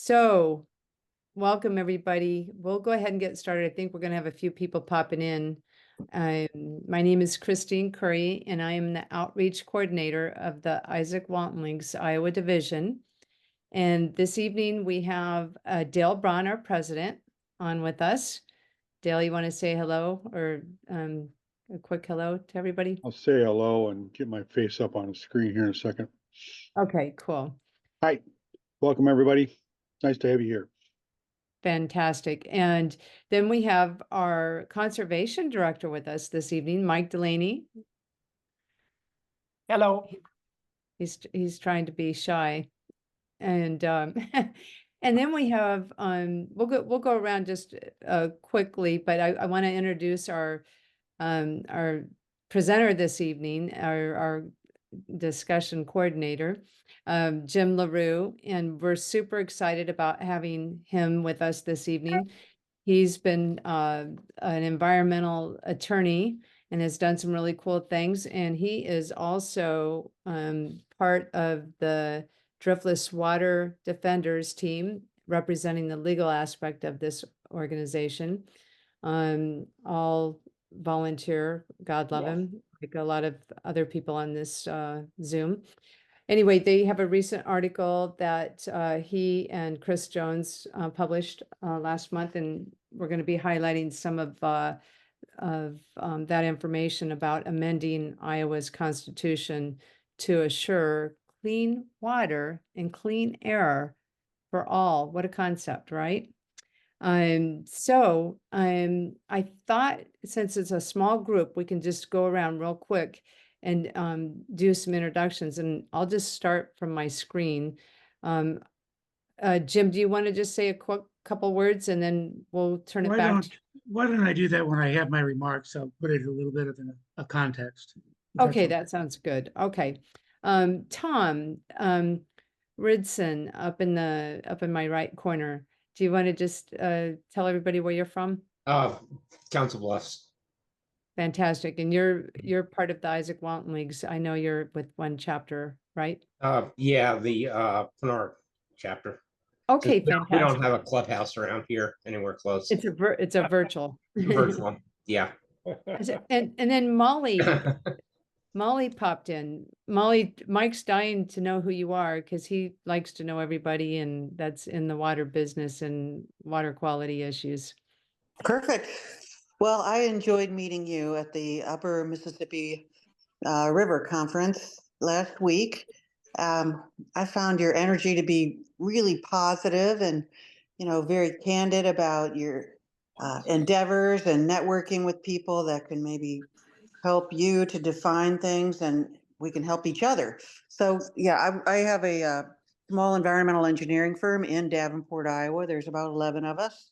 So welcome everybody. We'll go ahead and get started. I think we're going to have a few people popping in. My name is Christine Curry, and I am the outreach coordinator of the Izaak Walton Links Iowa Division. And this evening we have Dale Braun, our president, on with us. Dale, you want to say hello or a quick hello to everybody? I'll say hello and get my face up on the screen here in a second. Okay, cool. Hi, welcome everybody. Nice to have you here. Fantastic. And then we have our conservation director with us this evening, Mike Delaney. Hello. He's trying to be shy. And and then we have we'll go around just quickly, but I want to introduce our presenter this evening, our discussion coordinator, Jim Larew, and we're super excited about having him with us this evening. He's been an environmental attorney and has done some really cool things, and he is also part of the Driftless Water Defenders team, representing the legal aspect of this organization. All volunteer, God love him, like a lot of other people on this Zoom. Anyway, they have a recent article that he and Chris Jones published last month, and we're going to be highlighting some of that information about amending Iowa's constitution to assure clean water and clean air for all. What a concept, right? So I thought, since it's a small group, we can just go around real quick and do some introductions, and I'll just start from my screen. Jim, do you want to just say a quick couple words and then we'll turn it back? Why don't I do that when I have my remarks? I'll put it a little bit of a context. Okay, that sounds good. Okay. Tom Ridson up in my right corner. Do you want to just tell everybody where you're from? Council Bluffs. Fantastic. And you're part of the Izaak Walton Leagues. I know you're with one chapter, right? Yeah, the Pinard chapter. Okay, fantastic. We don't have a clubhouse around here anywhere close. It's a virtual. Virtual, yeah. And then Molly popped in. Molly, Mike's dying to know who you are because he likes to know everybody, and that's in the water business and water quality issues. Perfect. Well, I enjoyed meeting you at the Upper Mississippi River Conference last week. I found your energy to be really positive and, very candid about your endeavors and networking with people that can maybe help you to define things, and we can help each other. So, yeah, I have a small environmental engineering firm in Davenport, Iowa. There's about 11 of us.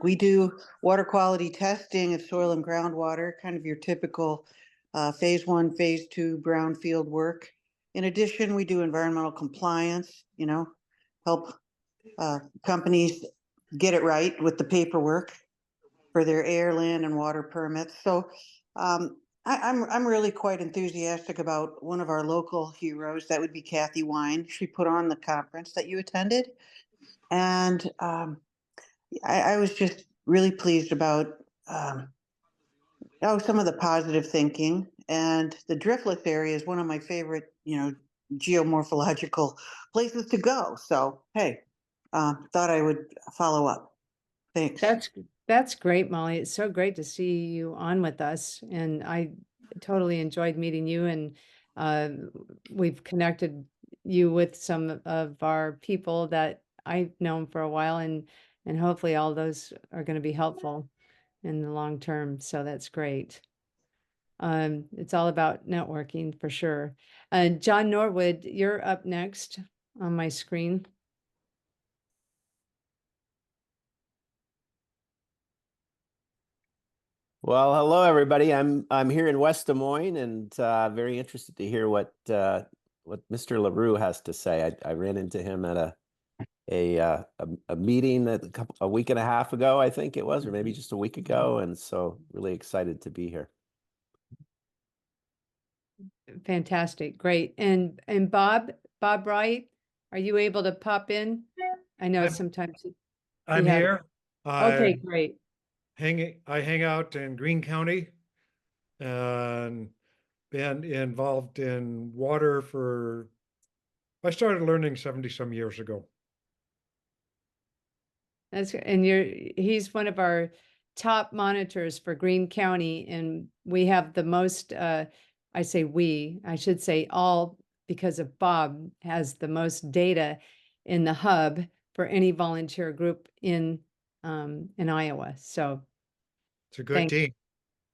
We do water quality testing of soil and groundwater, kind of your typical phase 1, phase 2 brownfield work. In addition, we do environmental compliance, help companies get it right with the paperwork for their air, land, and water permits. So I'm really quite enthusiastic about one of our local heroes. That would be Kathy Wine. She put on the conference that you attended. And I was just really pleased about some of the positive thinking. And the Driftless area is one of my favorite, geomorphological places to go. So, hey, thought I would follow up. Thanks. That's great, Molly. It's so great to see you on with us. And I totally enjoyed meeting you. And we've connected you with some of our people that I've known for a while. And hopefully all those are going to be helpful in the long term. So that's great. It's all about networking for sure. John Norwood, you're up next on my screen. Well, hello everybody. I'm here in West Des Moines, and very interested to hear what Mr. Larew has to say. I ran into him at a meeting a week and a half ago, I think it was, or maybe just a week ago, and so really excited to be here. Fantastic, great. And Bob Wright, are you able to pop in? I know I'm- sometimes. I'm had- here. Okay, great. I hang out in Greene County and been involved in water I started learning 70 some years ago. And he's one of our top monitors for Greene County, and we have the most, I should say all, because of Bob has the most data in the hub for any volunteer group in Iowa. So, It's a good Thank- team.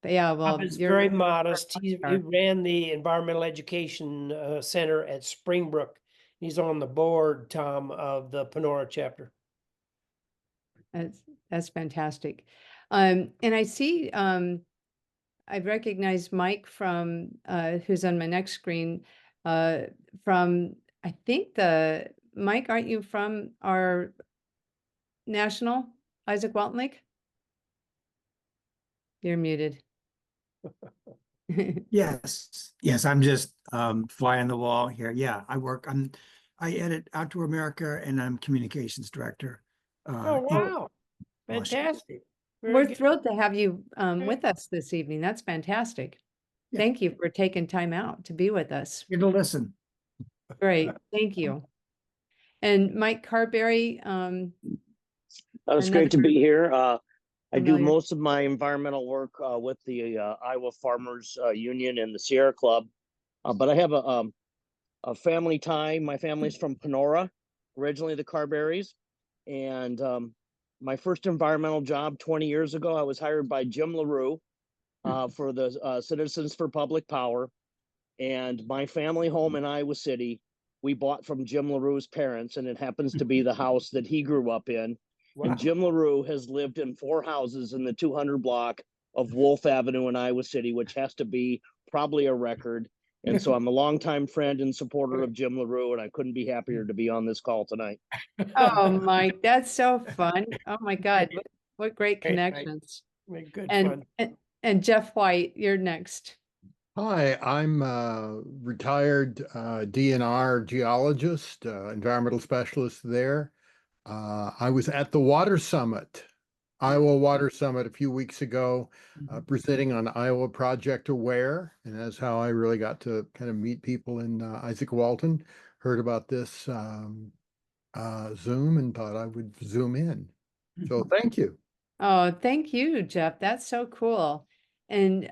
yeah, well, Bob is you're very modest. He star. ran the Environmental Education Center at Springbrook. He's on the board, Tom, of the Panora chapter. That's fantastic. And I see, I recognize Mike from, who's on my next screen, from, I think Mike, aren't you from our national, Izaak Walton Lake? You're muted. Yes, I'm just fly on the wall here. Yeah, I edit Outdoor America and I'm communications director. Oh, in wow. Washington. Fantastic. Very We're good. thrilled to have you with us this evening. That's fantastic. Yeah. Thank you for taking time out to be with us. Here to listen. Great, thank you. And Mike Carberry, It's great to another be here. I do familiar- most of my environmental work with the Iowa Farmers Union and the Sierra Club, but I have a family tie. My family's from Panora, originally the Carberries, and my first environmental job 20 years ago, I was hired by Jim Larew for the Citizens for Public Power, and my family home in Iowa City, we bought from Jim Larew's parents, and it happens to be the house that he grew up in. Wow. And Jim Larew has lived in 4 houses in the 200 block of Wolf Avenue in Iowa City, which has to be probably a record. And so I'm a longtime friend and supporter of Jim Larew, and I couldn't be happier to be on this call tonight. Oh, Mike, that's so fun. Oh my God, what great Great, Mike. connections. Good fun. And Jeff White, you're next. Hi, I'm a retired DNR geologist, environmental specialist there. I was at the Water Summit, Iowa Water Summit a few weeks ago, presenting on Iowa Project Aware, and that's how I really got to kind of meet people in Izaak Walton. Heard about this Zoom and thought I would zoom in. So thank you. Oh, thank you, Jeff. That's so cool. And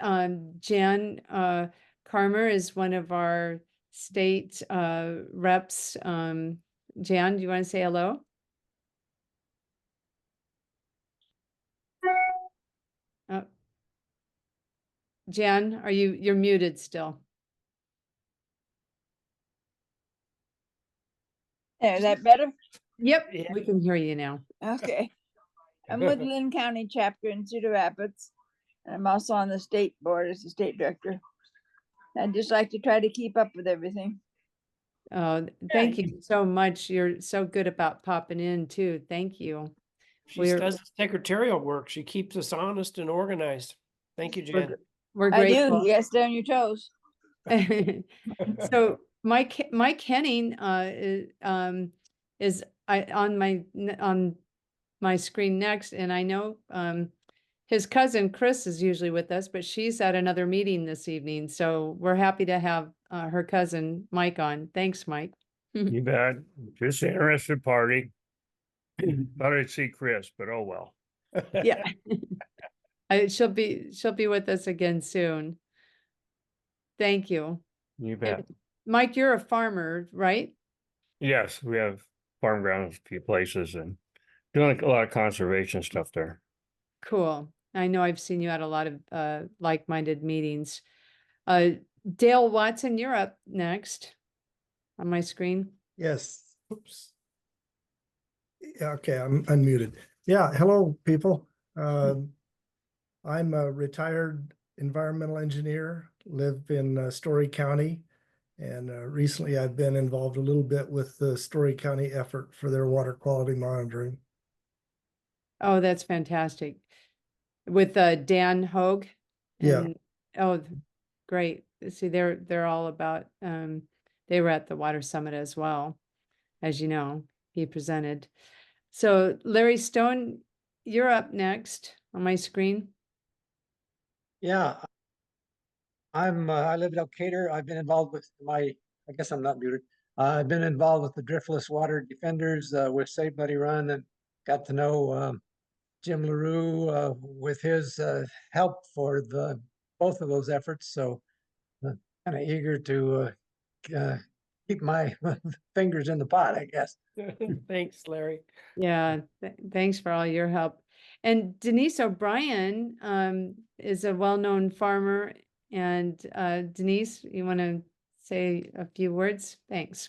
Jan Carmer is one of our state reps. Jan, do you want to say hello? Oh. Jan, you're muted still. Is that better? Yep, Yeah. we can hear you now. Okay. I'm with Lynn County chapter in Cedar Rapids. And I'm also on the state board as the state director. I just like to try to keep up with everything. Thank you so much. You're so good about popping in too. Thank you. She We're- does secretarial work. She keeps us honest and organized. Thank you, Jen. We're I grateful. do. You gotta stay on your toes. So Mike Henning is on my screen next, and I know his cousin Chris is usually with us, but she's at another meeting this evening. So we're happy to have her cousin Mike on. Thanks, Mike. You bet. Just an interested party. Thought I'd see Chris, but oh well. Yeah. She'll be with us again soon. Thank you. You bet. And Mike, you're a farmer, right? Yes, we have farm grounds, a few places, and doing a lot of conservation stuff there. Cool. I know I've seen you at a lot of like-minded meetings. Dale Watson, you're up next on my screen. Yes. Oops. Yeah, okay, I'm unmuted. Yeah, hello, people. I'm a retired environmental engineer, live in Story County, and recently I've been involved a little bit with the Story County effort for their water quality monitoring. Oh, that's fantastic. With Dan Hogue. Yeah. And, oh, great. See, they're all about, they were at the Water Summit as well, as you know, he presented. So Larry Stone, you're up next on my screen. Yeah, I live in Elkader. I've been involved with I guess I'm not muted. I've been involved with the Driftless Water Defenders with Save Buddy Run, and got to know Jim Larew with his help for both of those efforts. So kind of eager to keep my fingers in the pot, I guess. Thanks, Larry. Yeah, thanks for all your help. And Denise O'Brien is a well-known farmer. And Denise, you want to say a few words? Thanks.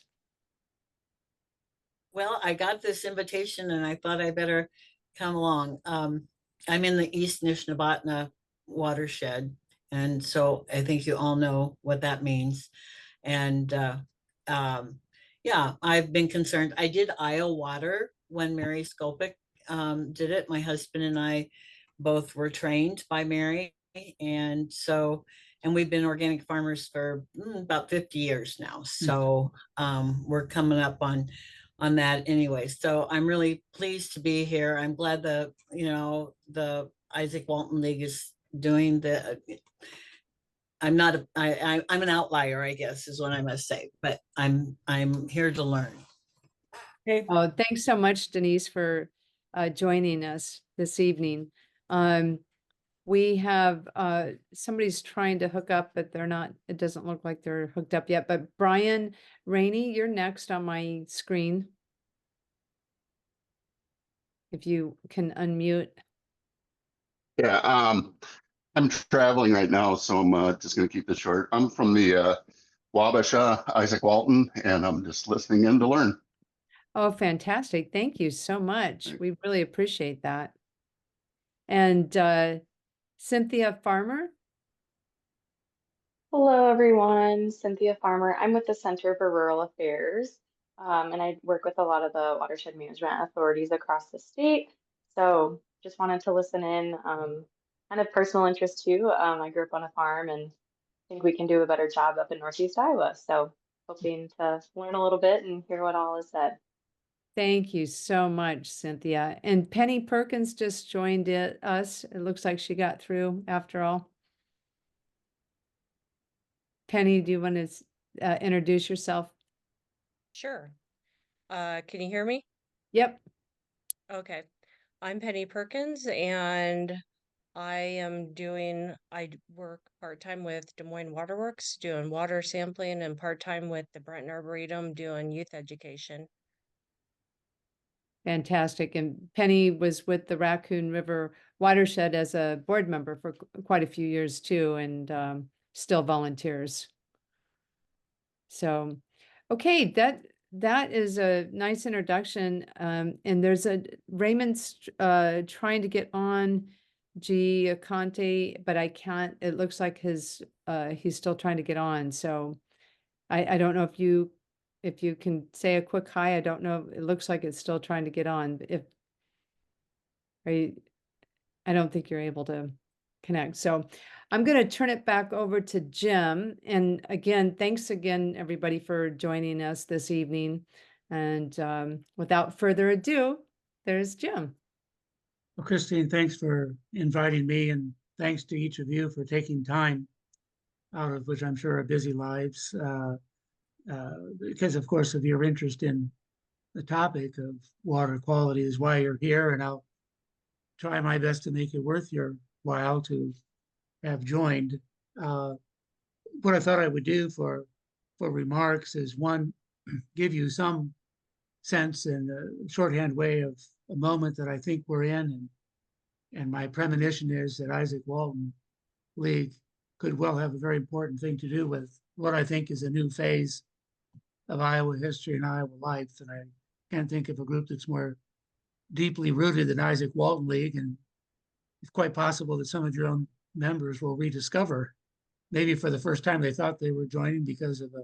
Well, I got this invitation and I thought I better come along. I'm in the East Nishnabotna watershed. And so I think you all know what that means. And yeah, I've been concerned. I did Iowa Water when Mary Skolpick did it. My husband and I both were trained by Mary. And so, and we've been organic farmers for about 50 years now. So we're coming up on that anyway. So I'm really pleased to be here. I'm glad the Izaak Walton League is doing I'm an outlier, I guess is what I must say, but I'm here to learn. Okay. Oh, thanks so much, Denise, for joining us this evening. We have somebody's trying to hook up, but they're not, it doesn't look like they're hooked up yet. But Brian Rainey, you're next on my screen. If you can unmute. Yeah, I'm traveling right now, so I'm just going to keep this short. I'm from the Wabash, Izaak Walton, and I'm just listening in to learn. Oh, fantastic. Thank you so much. We really appreciate that. And Cynthia Farmer. Hello, everyone. Cynthia Farmer. I'm with the Center for Rural Affairs, and I work with a lot of the watershed management authorities across the state. So just wanted to listen in, kind of personal interest too. I grew up on a farm and think we can do a better job up in Northeast Iowa. So hoping to learn a little bit and hear what all is said. Thank you so much, Cynthia. And Penny Perkins just joined us. It looks like she got through after all. Penny, do you want to introduce yourself? Sure. Can you hear me? Yep. Okay. I'm Penny Perkins, and I work part-time with Des Moines Waterworks doing water sampling, and part-time with the Brenton Arboretum doing youth education. Fantastic. And Penny was with the Raccoon River Watershed as a board member for quite a few years too, and still volunteers. So, okay, that is a nice introduction. And there's Raymond's trying to get on Conte, but I can't. It looks like he's still trying to get on. So I don't know if you can say a quick hi. I don't know. It looks like it's still trying to get on. I don't think you're able to connect. So I'm going to turn it back over to Jim. And again, thanks again, everybody, for joining us this evening. And without further ado, there's Jim. Well, Christine, thanks for inviting me, and thanks to each of you for taking time out of which I'm sure are busy lives, because of course of your interest in the topic of water quality is why you're here, and I'll try my best to make it worth your while to have joined. What I thought I would do for remarks is, one, give you some sense in a shorthand way of a moment that I think we're in, and my premonition is that Izaak Walton League could well have a very important thing to do with what I think is a new phase of Iowa history and Iowa life. And I can't think of a group that's more deeply rooted than Izaak Walton League. And it's quite possible that some of your own members will rediscover, maybe for the first time they thought they were joining because of a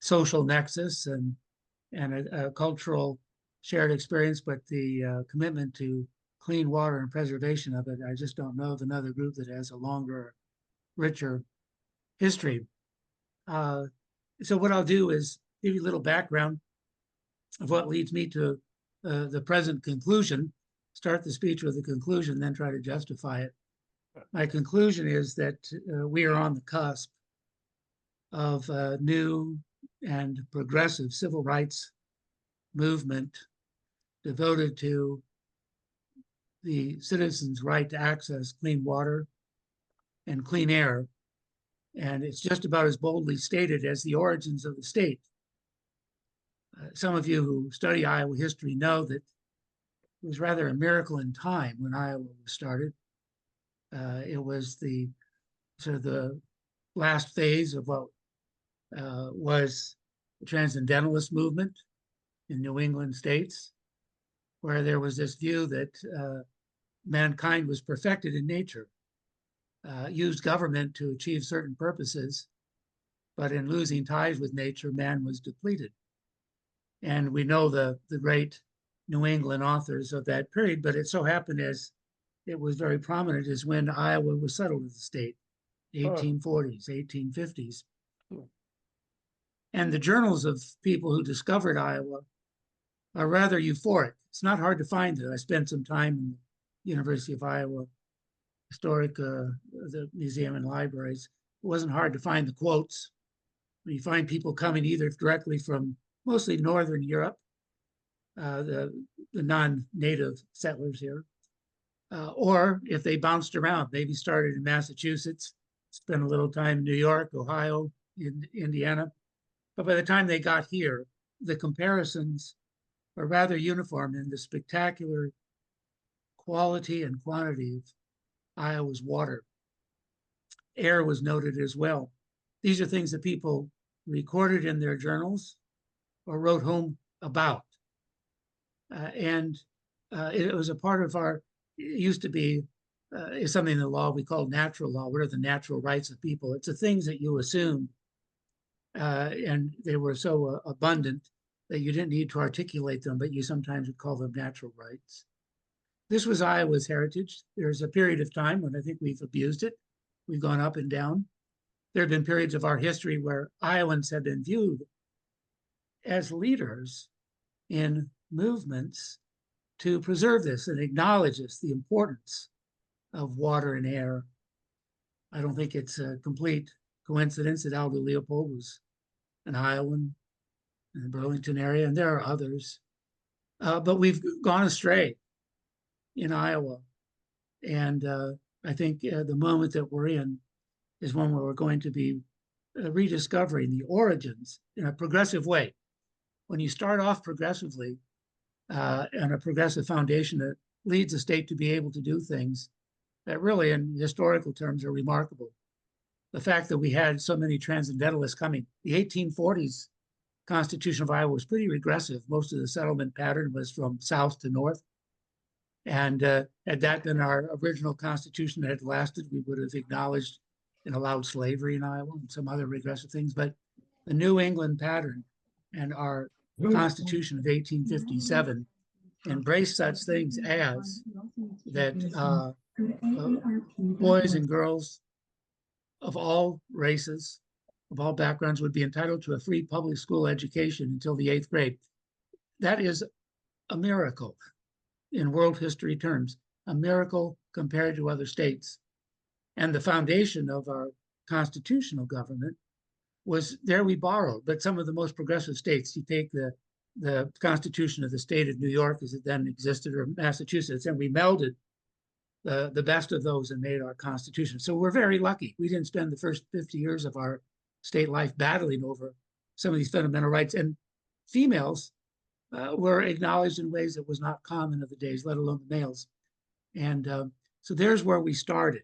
social nexus and a cultural shared experience, but the commitment to clean water and preservation of it, I just don't know of another group that has a longer, richer history. So what I'll do is give you a little background of what leads me to the present conclusion, start the speech with a conclusion, then try to justify it. My conclusion is that we are on the cusp of a new and progressive civil rights movement devoted to the citizens' right to access clean water and clean air. And it's just about as boldly stated as the origins of the state. Some of you who study Iowa history know that it was rather a miracle in time when Iowa was started. It was the sort of the last phase of what was the Transcendentalist movement in New England states, where there was this view that mankind was perfected in nature, used government to achieve certain purposes, but in losing ties with nature, man was depleted. And we know the great New England authors of that period, but it so happened as it was very prominent is when Iowa was settled as a state, 1840s, 1850s. And the journals of people who discovered Iowa are rather euphoric. It's not hard to find it. I spent some time in the University of Iowa Historic, the museum and libraries. It wasn't hard to find the quotes. You find people coming either directly from mostly Northern Europe, the non-native settlers here, or if they bounced around, maybe started in Massachusetts, spent a little time in New York, Ohio, Indiana. But by the time they got here, the comparisons are rather uniform in the spectacular quality and quantity of Iowa's water. Air was noted as well. These are things that people recorded in their journals or wrote home about. It was a part of our, it used to be, is something in the law we call natural law. What are the natural rights of people? It's the things that you assume, and they were so abundant that you didn't need to articulate them, but you sometimes would call them natural rights. This was Iowa's heritage. There's a period of time when I think we've abused it. We've gone up and down. There have been periods of our history where Iowans have been viewed as leaders in movements to preserve this and acknowledge this, the importance of water and air. I don't think it's a complete coincidence that Aldo Leopold was an Iowan in the Burlington area, and there are others. But we've gone astray in Iowa. And I think the moment that we're in is one where we're going to be rediscovering the origins in a progressive way. When you start off progressively and a progressive foundation that leads the state to be able to do things that really in historical terms are remarkable. The fact that we had so many transcendentalists coming, the 1840s Constitution of Iowa was pretty regressive. Most of the settlement pattern was from south to north. And had that been our original constitution that had lasted, we would have acknowledged and allowed slavery in Iowa and some other regressive things. But the New England pattern and our Constitution of 1857 embraced such things as that boys and girls of all races, of all backgrounds, would be entitled to a free public school education until the 8th grade. That is a miracle. In world history terms, a miracle compared to other states. And the foundation of our constitutional government was there we borrowed, but some of the most progressive states, you take the Constitution of the state of New York as it then existed, or Massachusetts, and we melded the best of those and made our Constitution. So we're very lucky. We didn't spend the first 50 years of our state life battling over some of these fundamental rights. And females were acknowledged in ways that was not common of the days, let alone the males. And so there's where we started.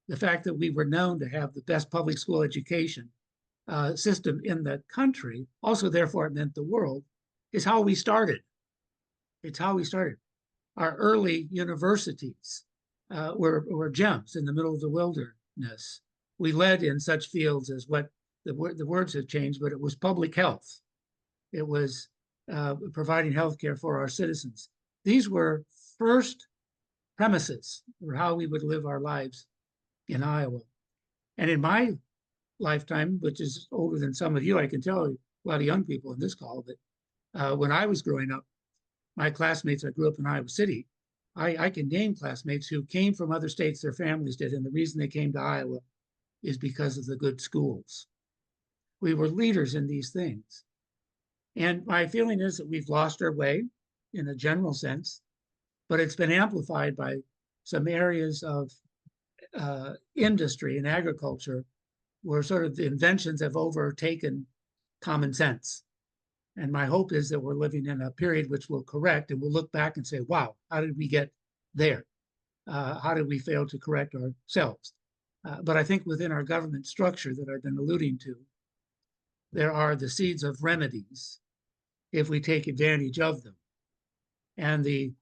The fact that we were known to have the best public school education system in the country, also therefore it meant the world, is how we started. It's how we started. Our early universities were gems in the middle of the wilderness. We led in such fields as what the words have changed, but it was public health. It was providing healthcare for our citizens. These were first premises for how we would live our lives in Iowa. And in my lifetime, which is older than some of you, I can tell a lot of young people in this call, but when I was growing up, my classmates, I grew up in Iowa City. I can name classmates who came from other states, their families did, and the reason they came to Iowa is because of the good schools. We were leaders in these things. And my feeling is that we've lost our way in a general sense, but it's been amplified by some areas of industry and agriculture where sort of the inventions have overtaken common sense. And my hope is that we're living in a period which will correct, and we'll look back and say, wow, how did we get there? How did we fail to correct ourselves? But I think within our government structure that I've been alluding to, there are the seeds of remedies if we take advantage of them. And the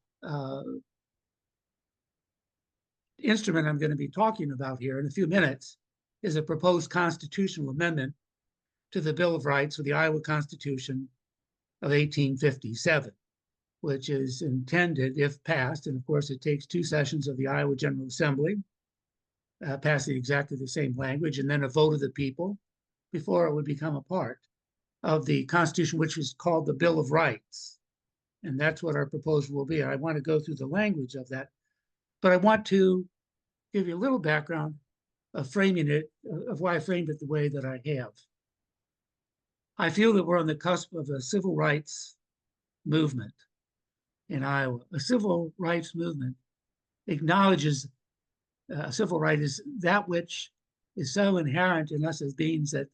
instrument I'm going to be talking about here in a few minutes is a proposed constitutional amendment to the Bill of Rights for the Iowa Constitution of 1857, which is intended, if passed, and of course it takes 2 sessions of the Iowa General Assembly, passing exactly the same language, and then a vote of the people before it would become a part of the Constitution, which is called the Bill of Rights. And that's what our proposal will be. I want to go through the language of that, but I want to give you a little background of framing it, of why I framed it the way that I have. I feel that we're on the cusp of a civil rights movement in Iowa. A civil rights movement acknowledges a civil right is that which is so inherent in us as beings that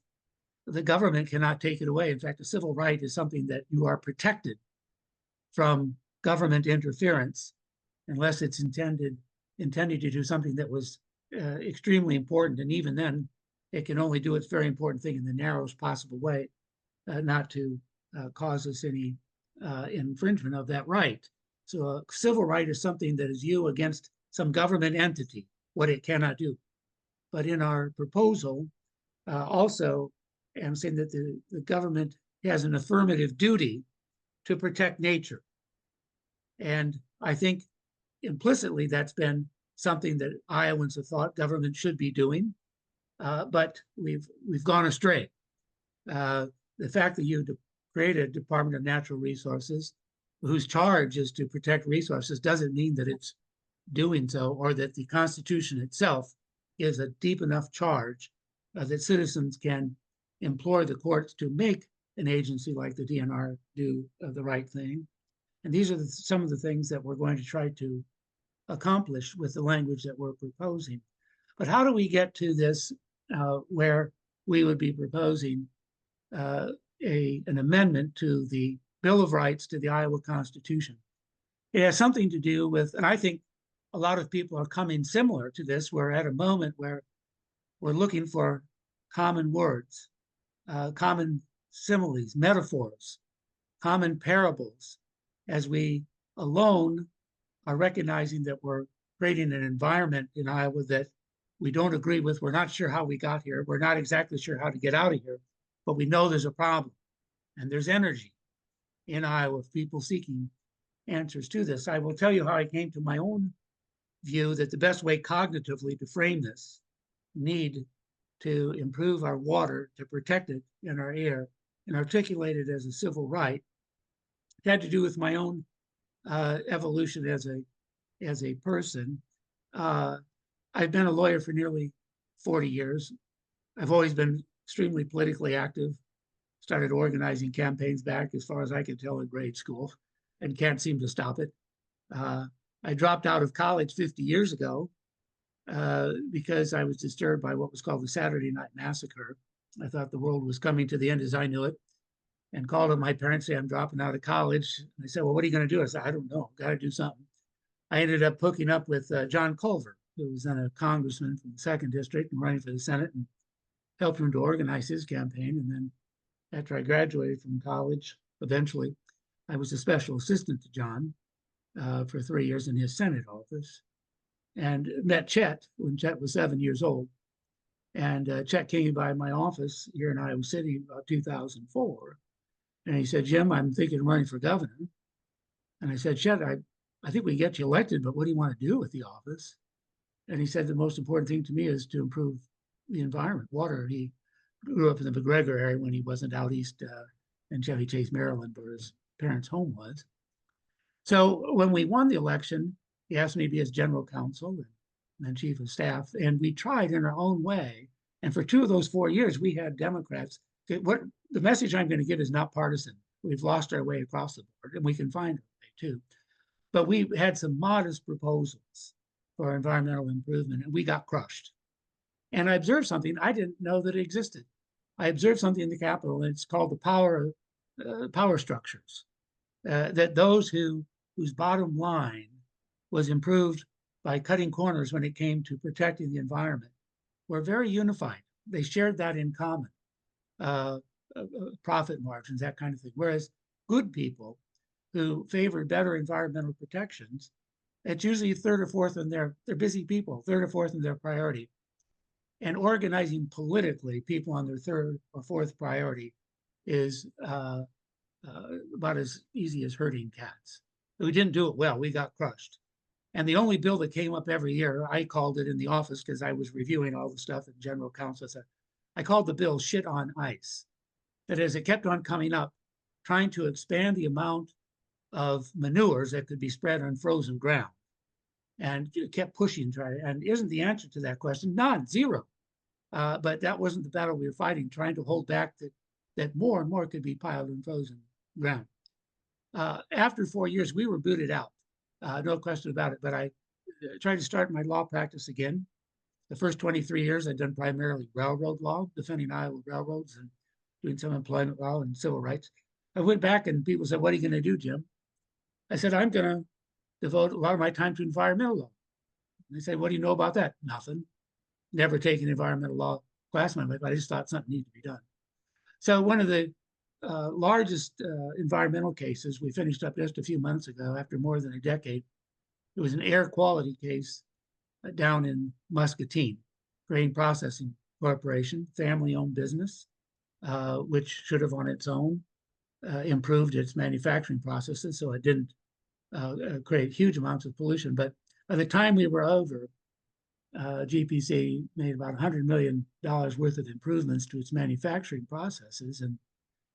the government cannot take it away. In fact, a civil right is something that you are protected from government interference unless it's intended to do something that was extremely important. And even then, it can only do its very important thing in the narrowest possible way, not to cause us any infringement of that right. So a civil right is something that is you against some government entity, what it cannot do. But in our proposal, also, I'm saying that the government has an affirmative duty to protect nature. And I think implicitly that's been something that Iowans have thought government should be doing, but we've gone astray. The fact that you create a Department of Natural Resources whose charge is to protect resources doesn't mean that it's doing so, or that the Constitution itself is a deep enough charge that citizens can implore the courts to make an agency like the DNR do the right thing. And these are some of the things that we're going to try to accomplish with the language that we're proposing. But how do we get to this where we would be proposing an amendment to the Bill of Rights to the Iowa Constitution? It has something to do with, and I think a lot of people are coming similar to this. We're at a moment where we're looking for common words, common similes, metaphors, common parables, as we alone are recognizing that we're creating an environment in Iowa that we don't agree with. We're not sure how we got here. We're not exactly sure how to get out of here, but we know there's a problem. And there's energy in Iowa of people seeking answers to this. I will tell you how I came to my own view that the best way cognitively to frame this need to improve our water, to protect it in our air, and articulate it as a civil right, it had to do with my own evolution as a person. I've been a lawyer for nearly 40 years. I've always been extremely politically active. Started organizing campaigns back as far as I could tell in grade school and can't seem to stop it. I dropped out of college 50 years ago because I was disturbed by what was called the Saturday Night Massacre. I thought the world was coming to the end as I knew it, and called up my parents, say, I'm dropping out of college. And they said, well, what are you going to do? I said, I don't know, got to do something. I ended up hooking up with John Culver, who was then a congressman from the 2nd District and running for the Senate, and helped him to organize his campaign. And then after I graduated from college, eventually, I was a special assistant to John for 3 years in his Senate office, and met Chet when Chet was 7 years old. And Chet came by my office here in Iowa City about 2004. And he said, Jim, I'm thinking of running for governor. And I said, Chet, I think we can get you elected, but what do you want to do with the office? And he said, the most important thing to me is to improve the environment, water. He grew up in the McGregor area when he wasn't out east in Chevy Chase, Maryland, where his parents' home was. So when we won the election, he asked me to be his general counsel and then chief of staff. And we tried in our own way. And for 2 of those 4 years, we had Democrats. What the message I'm going to give is not partisan. We've lost our way across the board, and we can find a way too. But we had some modest proposals for environmental improvement, and we got crushed. And I observed something I didn't know that it existed. I observed something in the Capitol, and it's called the power structures. That those whose bottom line was improved by cutting corners when it came to protecting the environment were very unified. They shared that in common, profit margins, that kind of thing. Whereas good people who favor better environmental protections, it's usually third or fourth in they're busy people, third or fourth in their priority. And organizing politically people on their third or fourth priority is about as easy as herding cats. We didn't do it well. We got crushed. And the only bill that came up every year, I called it in the office because I was reviewing all the stuff in general counsel. I called the bill shit on ice. That is, it kept on coming up, trying to expand the amount of manures that could be spread on frozen ground. And it kept pushing, and isn't the answer to that question? None, zero. But that wasn't the battle we were fighting, trying to hold back that more and more could be piled in frozen ground. After 4 years, we were booted out. No question about it. But I tried to start my law practice again. The first 23 years, I'd done primarily railroad law, defending Iowa railroads and doing some employment law and civil rights. I went back and people said, "What are you going to do, Jim?" I said, "I'm going to devote a lot of my time to environmental law." And they said, "What do you know about that?" Nothing. Never taken environmental law class in my life. I just thought something needed to be done. So one of the largest environmental cases we finished up just a few months ago after more than a decade. It was an air quality case down in Muscatine, Grain Processing Corporation, family-owned business, which should have on its own improved its manufacturing processes so it didn't create huge amounts of pollution. But by the time we were over, GPC made about $100 million worth of improvements to its manufacturing processes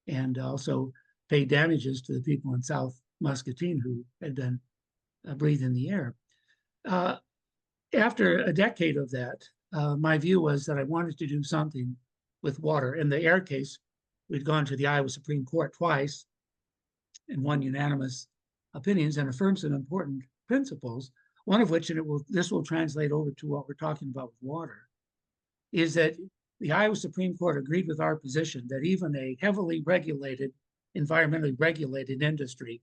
and also paid damages to the people in South Muscatine who had been breathing the air. After a decade of that, my view was that I wanted to do something with water. In the air case, we'd gone to the Iowa Supreme Court twice and won unanimous opinions and affirmed some important principles, one of which, and this will translate over to what we're talking about with water, is that the Iowa Supreme Court agreed with our position that even a heavily regulated, environmentally regulated industry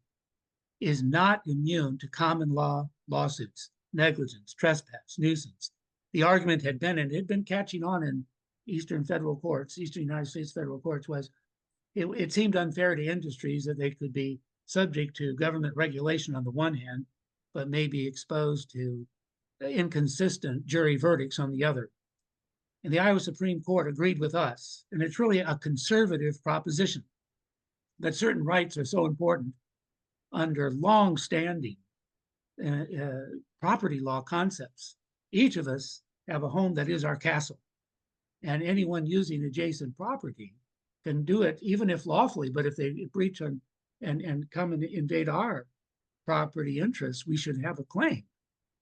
is not immune to common law lawsuits, negligence, trespass, nuisance. The argument had been, and it had been catching on in Eastern federal courts, Eastern United States federal courts, was it seemed unfair to industries that they could be subject to government regulation on the one hand, but may be exposed to inconsistent jury verdicts on the other. And the Iowa Supreme Court agreed with us, and it's really a conservative proposition that certain rights are so important under long-standing property law concepts. Each of us have a home that is our castle, and anyone using adjacent property can do it, even if lawfully, but if they breach on and come and invade our property interests, we should have a claim.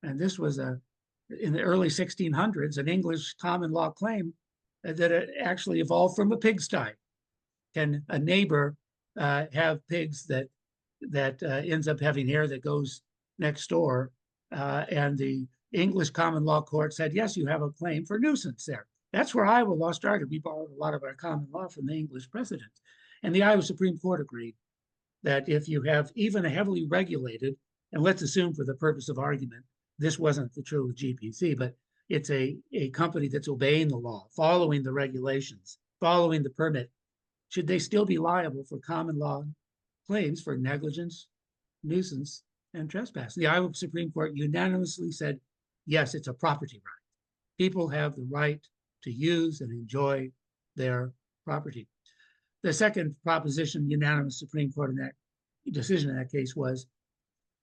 And this was in the early 1600s, an English common law claim that it actually evolved from a pigsty. Can a neighbor have pigs that ends up having hair that goes next door? And the English common law court said, yes, you have a claim for nuisance there. That's where Iowa law started. We borrowed a lot of our common law from the English precedent. And the Iowa Supreme Court agreed that if you have even a heavily regulated, and let's assume for the purpose of argument, this wasn't the true with GPC, but it's a company that's obeying the law, following the regulations, following the permit, should they still be liable for common law claims for negligence, nuisance, and trespass? The Iowa Supreme Court unanimously said, yes, it's a property right. People have the right to use and enjoy their property. The second proposition, unanimous Supreme Court in that decision in that case was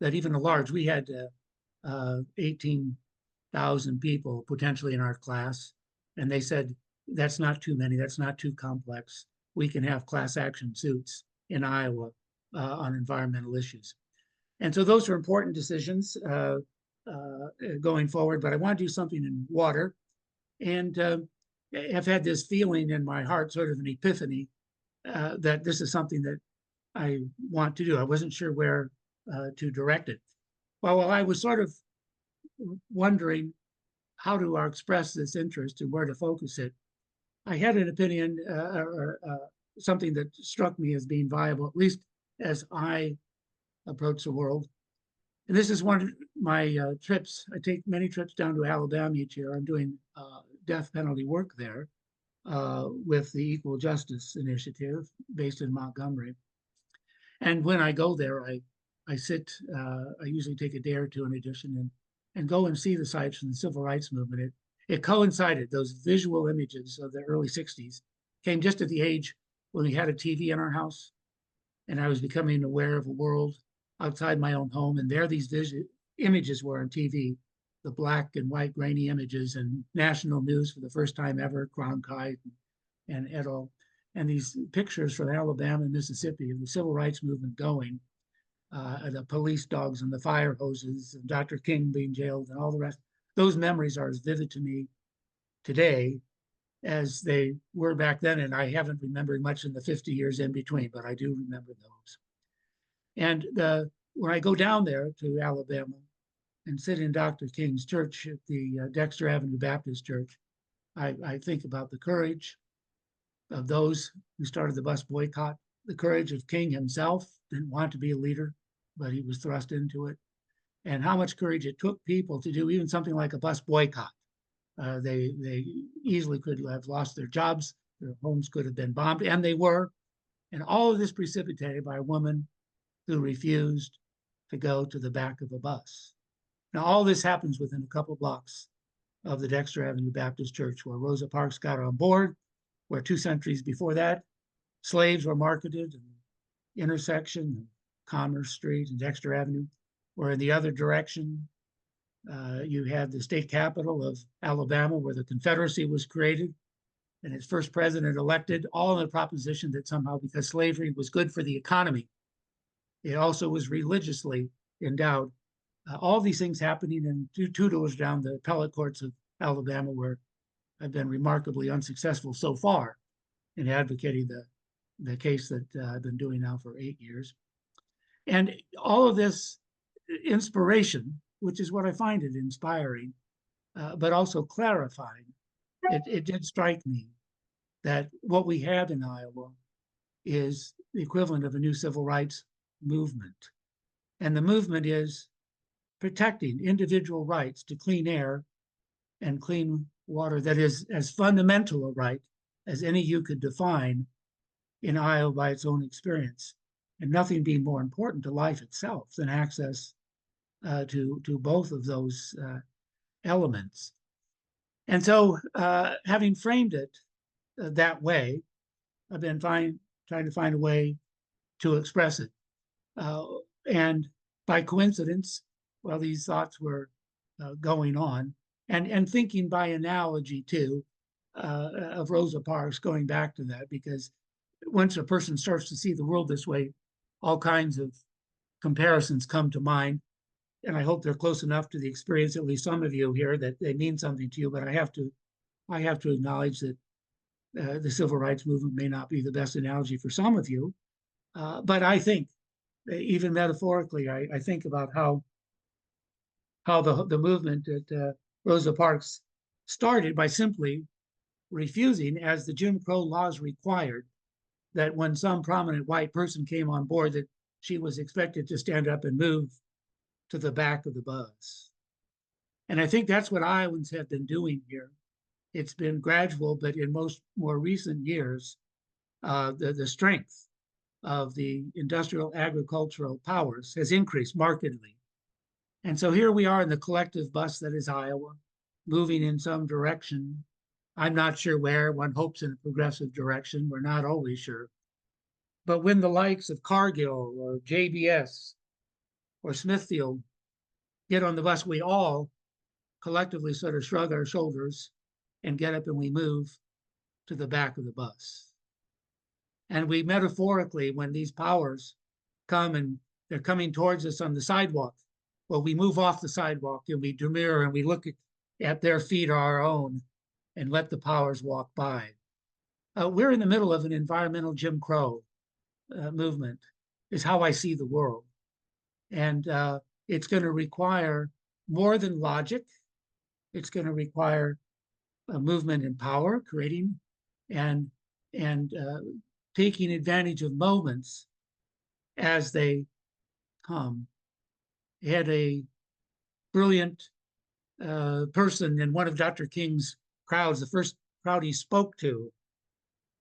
that even a large, we had 18,000 people potentially in our class, and they said, that's not too many, that's not too complex. We can have class action suits in Iowa on environmental issues. And so those are important decisions going forward, but I want to do something in water. And have had this feeling in my heart, sort of an epiphany, that this is something that I want to do. I wasn't sure where to direct it. Well, while I was sort of wondering how to express this interest and where to focus it, I had an opinion or something that struck me as being viable, at least as I approach the world. And this is one of my trips. I take many trips down to Alabama each year. I'm doing death penalty work there with the Equal Justice Initiative based in Montgomery. And when I go there, I sit, I usually take a day or two in addition and go and see the sites from the civil rights movement. It coincided, those visual images of the early 60s came just at the age when we had a TV in our house. And I was becoming aware of a world outside my own home. And there these images were on TV, the black and white grainy images, and national news for the first time ever, Cronkite and et al. And these pictures from Alabama and Mississippi of the civil rights movement going, the police dogs and the fire hoses, and Dr. King being jailed and all the rest. Those memories are as vivid to me today as they were back then. And I haven't remembered much in the 50 years in between, but I do remember those. And when I go down there to Alabama and sit in Dr. King's church at the Dexter Avenue Baptist Church, I think about the courage of those who started the bus boycott, the courage of King himself, didn't want to be a leader, but he was thrust into it, and how much courage it took people to do even something like a bus boycott. They easily could have lost their jobs, their homes could have been bombed, and they were. And all of this precipitated by a woman who refused to go to the back of a bus. Now, all this happens within a couple blocks of the Dexter Avenue Baptist Church, where Rosa Parks got on board, where 2 centuries before that, slaves were marketed, and intersection, and Commerce Street and Dexter Avenue, where in the other direction, you had the state capital of Alabama, where the Confederacy was created and its first president elected, all in the proposition that somehow, because slavery was good for the economy, it also was religiously endowed. All these things happening, and 2 doors down, the appellate courts of Alabama, where I've been remarkably unsuccessful so far in advocating the case that I've been doing now for 8 years. And all of this inspiration, which is what I find it inspiring, but also clarifying, it did strike me that what we have in Iowa is the equivalent of a new civil rights movement. And the movement is protecting individual rights to clean air and clean water that is as fundamental a right as any you could define in Iowa by its own experience, and nothing being more important to life itself than access to both of those elements. And so having framed it that way, I've been trying to find a way to express it. And by coincidence, while these thoughts were going on, and thinking by analogy too, of Rosa Parks, going back to that, because once a person starts to see the world this way, all kinds of comparisons come to mind. And I hope they're close enough to the experience, at least some of you here, that they mean something to you. But I have to acknowledge that the civil rights movement may not be the best analogy for some of you. But I think, even metaphorically, I think about how the movement that Rosa Parks started by simply refusing, as the Jim Crow laws required, that when some prominent white person came on board, that she was expected to stand up and move to the back of the bus. And I think that's what Iowans have been doing here. It's been gradual, but in more recent years, the strength of the industrial agricultural powers has increased markedly. And so here we are in the collective bus that is Iowa, moving in some direction. I'm not sure where. One hopes in a progressive direction. We're not always sure. But when the likes of Cargill or JBS or Smithfield get on the bus, we all collectively sort of shrug our shoulders and get up and we move to the back of the bus. And we metaphorically, when these powers come and they're coming towards us on the sidewalk. Well, we move off the sidewalk and we demur and we look at their feet or our own and let the powers walk by. We're in the middle of an environmental Jim Crow movement, is how I see the world. And it's going to require more than logic. It's going to require a movement in power, creating and taking advantage of moments as they come. He had a brilliant person in one of Dr. King's crowds, the first crowd he spoke to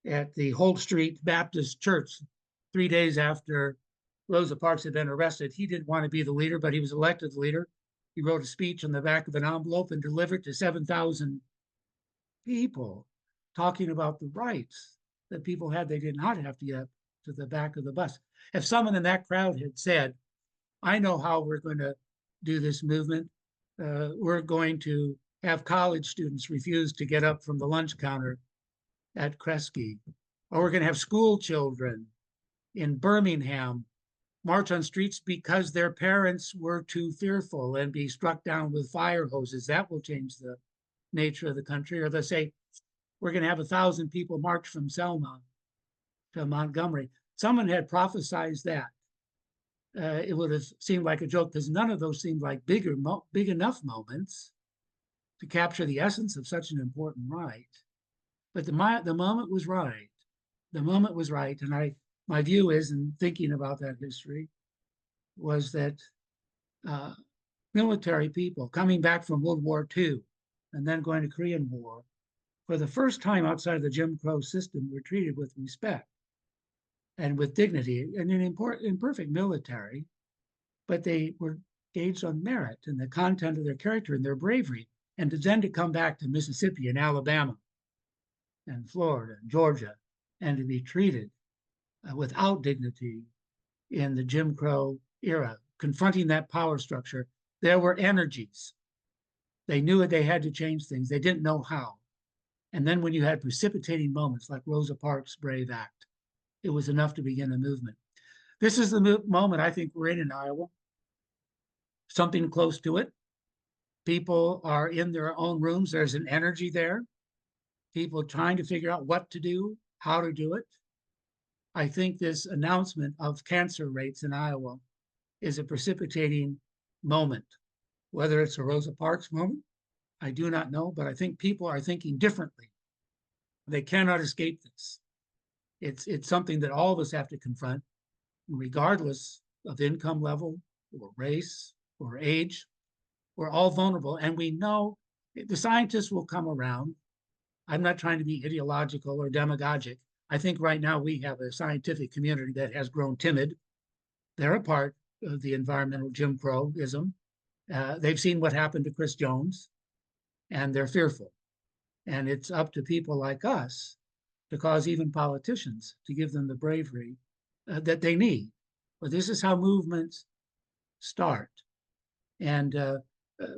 at the Holt Street Baptist Church 3 days after Rosa Parks had been arrested. He didn't want to be the leader, but he was elected the leader. He wrote a speech on the back of an envelope and delivered to 7,000 people, talking about the rights that people had. They did not have to get to the back of the bus. If someone in that crowd had said, I know how we're going to do this movement. We're going to have college students refuse to get up from the lunch counter at Kresge, or we're going to have school children in Birmingham march on streets because their parents were too fearful and be struck down with fire hoses. That will change the nature of the country. Or they say, we're going to have 1,000 people march from Selma to Montgomery. Someone had prophesied that. It would have seemed like a joke because none of those seemed like big enough moments to capture the essence of such an important right. But the moment was right. The moment was right. And my view is, in thinking about that history, was that military people coming back from World War II and then going to Korean War, for the first time outside of the Jim Crow system, were treated with respect and with dignity, and an imperfect military, but they were gauged on merit and the content of their character and their bravery. And then to come back to Mississippi and Alabama and Florida and Georgia and to be treated without dignity in the Jim Crow era, confronting that power structure, there were energies. They knew they had to change things. They didn't know how. And then when you had precipitating moments like Rosa Parks' brave act, it was enough to begin a movement. This is the moment I think we're in Iowa. Something close to it. People are in their own rooms. There's an energy there. People trying to figure out what to do, how to do it. I think this announcement of cancer rates in Iowa is a precipitating moment. Whether it's a Rosa Parks moment, I do not know, but I think people are thinking differently. They cannot escape this. It's something that all of us have to confront, regardless of income level or race or age. We're all vulnerable, and we know the scientists will come around. I'm not trying to be ideological or demagogic. I think right now we have a scientific community that has grown timid. They're a part of the environmental Jim Crow-ism. They've seen what happened to Chris Jones, and they're fearful. And it's up to people like us to cause even politicians to give them the bravery that they need. But this is how movements start. And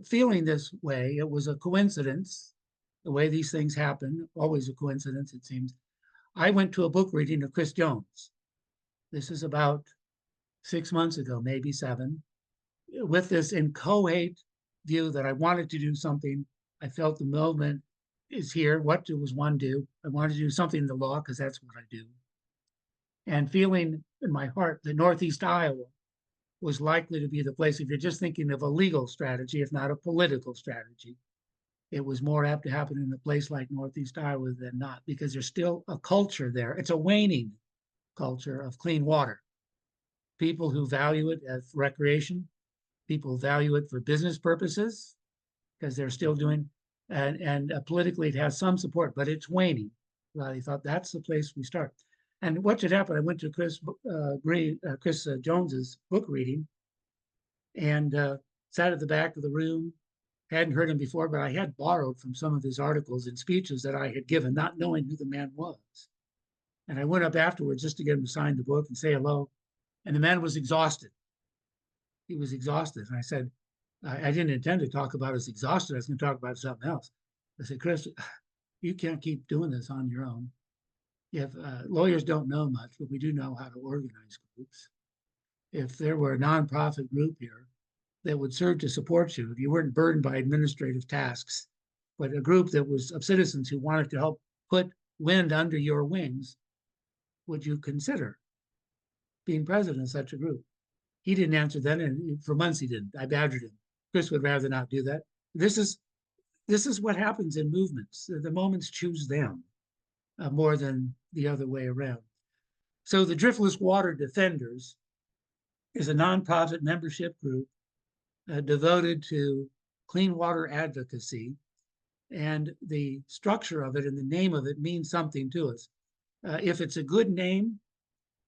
feeling this way, it was a coincidence, the way these things happen, always a coincidence, it seems. I went to a book reading of Chris Jones. This is about 6 months ago, maybe 7, with this inchoate view that I wanted to do something. I felt the moment is here. What does one do? I wanted to do something in the law because that's what I do. And feeling in my heart that Northeast Iowa was likely to be the place, if you're just thinking of a legal strategy, if not a political strategy, it was more apt to happen in a place like Northeast Iowa than not, because there's still a culture there. It's a waning culture of clean water. People who value it as recreation, people value it for business purposes, because they're still doing, and politically it has some support, but it's waning. Well, I thought that's the place we start. And what should happen? I went to Chris Jones's book reading and sat at the back of the room. Hadn't heard him before, but I had borrowed from some of his articles and speeches that I had given, not knowing who the man was. And I went up afterwards just to get him to sign the book and say hello. And the man was exhausted. He was exhausted. And I said, I didn't intend to talk about his exhausted. I was going to talk about something else. I said, Chris, you can't keep doing this on your own. If lawyers don't know much, but we do know how to organize groups. if there were a nonprofit group here that would serve to support you, if you weren't burdened by administrative tasks, but a group that was of citizens who wanted to help put wind under your wings, would you consider being president of such a group? He didn't answer then, and for months he didn't. I badgered him. Chris would rather not do that. This is what happens in movements. The moments choose them more than the other way around. So the Driftless Water Defenders is a nonprofit membership group devoted to clean water advocacy. And the structure of it and the name of it means something to us. If it's a good name,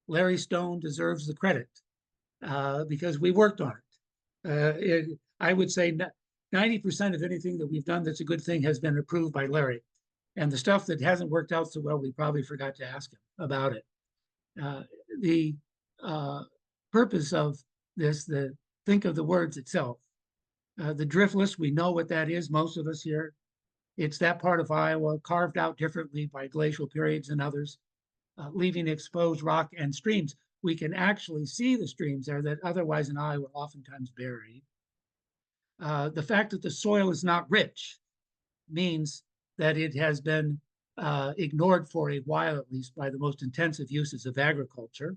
Larry Stone deserves the credit because we worked on it. I would say 90% of anything that we've done that's a good thing has been approved by Larry. And the stuff that hasn't worked out so well, we probably forgot to ask him about it. The purpose of this, think of the words itself. The Driftless, we know what that is, most of us here. It's that part of Iowa carved out differently by glacial periods and others, leaving exposed rock and streams. We can actually see the streams there that otherwise in Iowa are oftentimes buried. The fact that the soil is not rich means that it has been ignored for a while, at least by the most intensive uses of agriculture.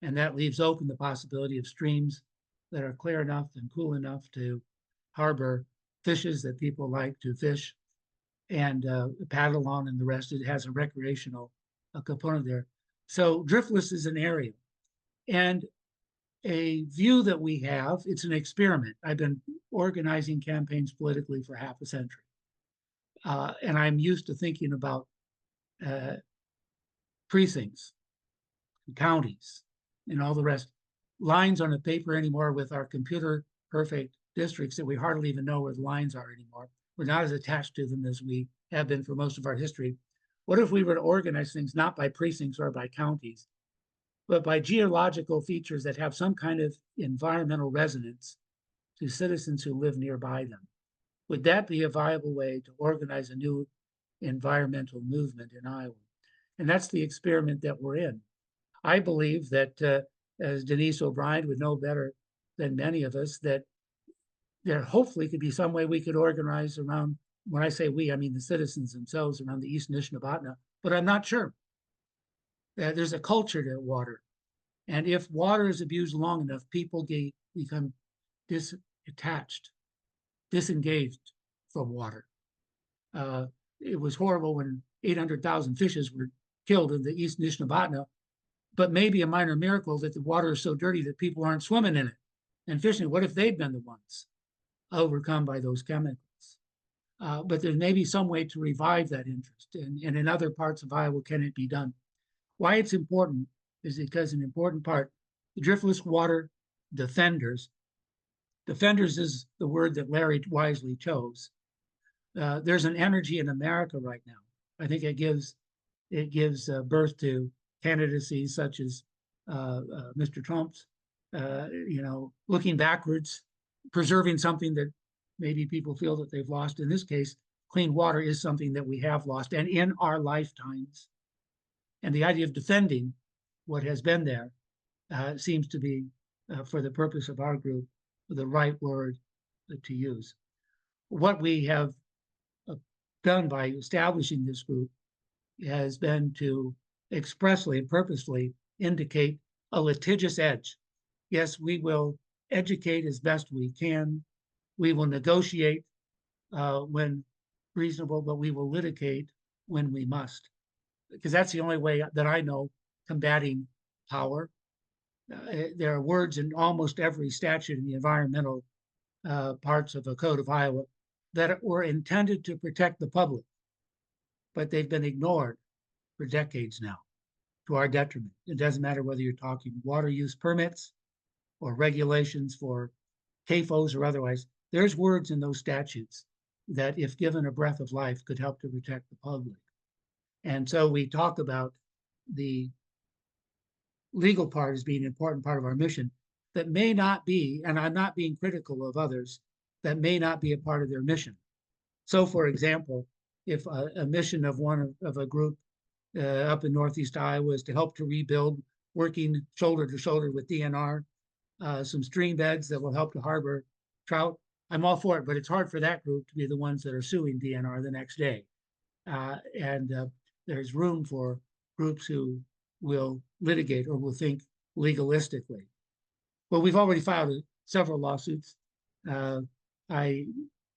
And that leaves open the possibility of streams that are clear enough and cool enough to harbor fishes that people like to fish and paddle on and the rest. It has a recreational component there. So Driftless is an area. And a view that we have, it's an experiment. I've been organizing campaigns politically for half a century. And I'm used to thinking about precincts, counties, and all the rest. Lines on a paper anymore with our computer perfect districts that we hardly even know where the lines are anymore. We're not as attached to them as we have been for most of our history. What if we were to organize things not by precincts or by counties, but by geological features that have some kind of environmental resonance to citizens who live nearby them? Would that be a viable way to organize a new environmental movement in Iowa? And that's the experiment that we're in. I believe that, as Denise O'Brien would know better than many of us, that there hopefully could be some way we could organize around, when I say we, I mean the citizens themselves around the East Nishnabotna, but I'm not sure. There's a culture to water. And if water is abused long enough, people become disattached, disengaged from water. It was horrible when 800,000 fishes were killed in the East Nishnabotna, but maybe a minor miracle that the water is so dirty that people aren't swimming in it and fishing. What if they'd been the ones overcome by those chemicals? But there may be some way to revive that interest. And in other parts of Iowa, can it be done? Why it's important is because an important part, the Driftless Water Defenders. Defenders is the word that Larry wisely chose. There's an energy in America right now. I think it gives birth to candidacies such as Mr. Trump's, looking backwards, preserving something that maybe people feel that they've lost. In this case, clean water is something that we have lost and in our lifetimes. And the idea of defending what has been there seems to be, for the purpose of our group, the right word to use. What we have done by establishing this group has been to expressly and purposefully indicate a litigious edge. Yes, we will educate as best we can. We will negotiate when reasonable, but we will litigate when we must, because that's the only way that I know combating power. There are words in almost every statute in the environmental parts of the Code of Iowa that were intended to protect the public, but they've been ignored for decades now to our detriment. It doesn't matter whether you're talking water use permits or regulations for CAFOs or otherwise. There's words in those statutes that, if given a breath of life, could help to protect the public. And so we talk about the legal part as being an important part of our mission that may not be, and I'm not being critical of others, that may not be a part of their mission. So for example, if a mission of a group up in Northeast Iowa is to help to rebuild, working shoulder to shoulder with DNR some stream beds that will help to harbor trout. I'm all for it, but it's hard for that group to be the ones that are suing DNR the next day. And there's room for groups who will litigate or will think legalistically. Well, we've already filed several lawsuits. I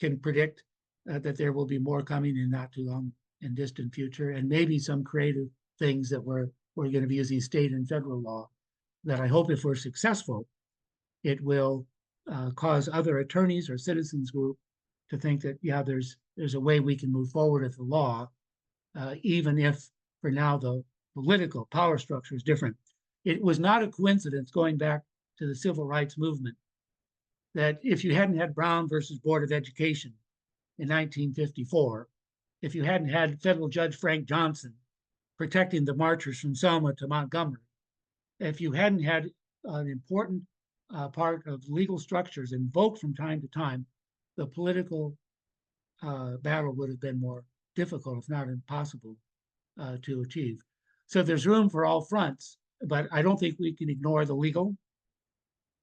can predict that there will be more coming in not too long and distant future, and maybe some creative things that we're going to be using state and federal law that I hope, if we're successful, it will cause other attorneys or citizens group to think that, yeah, there's a way we can move forward with the law, even if for now the political power structure is different. It was not a coincidence, going back to the civil rights movement, that if you hadn't had Brown versus Board of Education in 1954, if you hadn't had federal judge Frank Johnson protecting the marchers from Selma to Montgomery, if you hadn't had an important part of legal structures invoked from time to time, the political battle would have been more difficult, if not impossible, to achieve. So there's room for all fronts, but I don't think we can ignore the legal,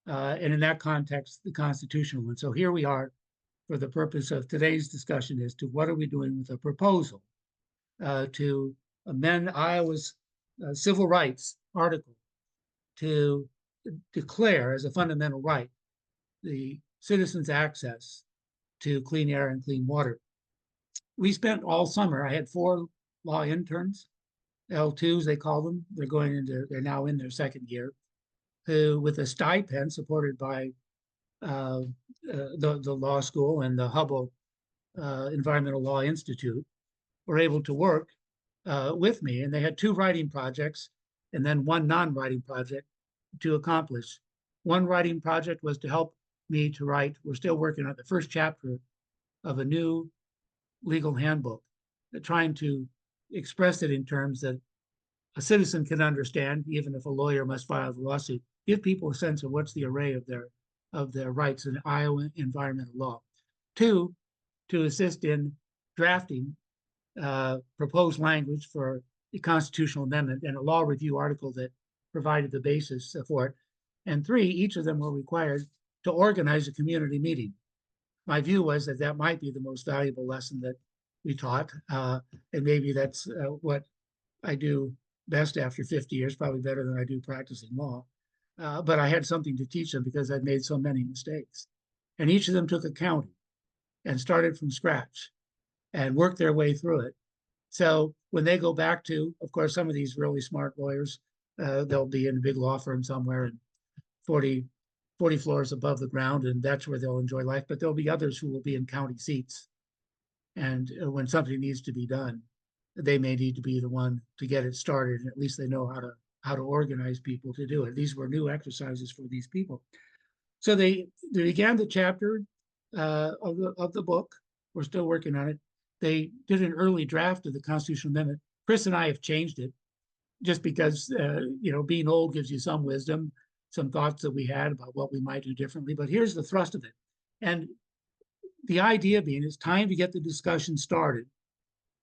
and in that context, the constitutional one. So here we are for the purpose of today's discussion as to what are we doing with a proposal to amend Iowa's civil rights article to declare as a fundamental right the citizens' access to clean air and clean water. We spent all summer, I had 4 law interns, L2s they call them. They're now in their second year, who with a stipend supported by the law school and the Hubble Environmental Law Institute were able to work with me. And they had 2 writing projects and then 1 non-writing project to accomplish. One writing project was to help me to write, we're still working on the first chapter of a new legal handbook, trying to express it in terms that a citizen can understand, even if a lawyer must file the lawsuit, give people a sense of what's the array of their rights in Iowa environmental law. 2, to assist in drafting proposed language for a constitutional amendment and a law review article that provided the basis for it. And 3, each of them were required to organize a community meeting. My view was that that might be the most valuable lesson that we taught. And maybe that's what I do best after 50 years, probably better than I do practicing law. But I had something to teach them because I'd made so many mistakes. And each of them took a county and started from scratch and worked their way through it. So when they go back to, of course, some of these really smart lawyers, they'll be in a big law firm somewhere and 40 floors above the ground, and that's where they'll enjoy life. But there'll be others who will be in county seats. And when something needs to be done, they may need to be the one to get it started. And at least they know how to organize people to do it. These were new exercises for these people. So they began the chapter of the book. We're still working on it. They did an early draft of the constitutional amendment. Chris and I have changed it just because, being old gives you some wisdom, some thoughts that we had about what we might do differently. But here's the thrust of it. And the idea being it's time to get the discussion started.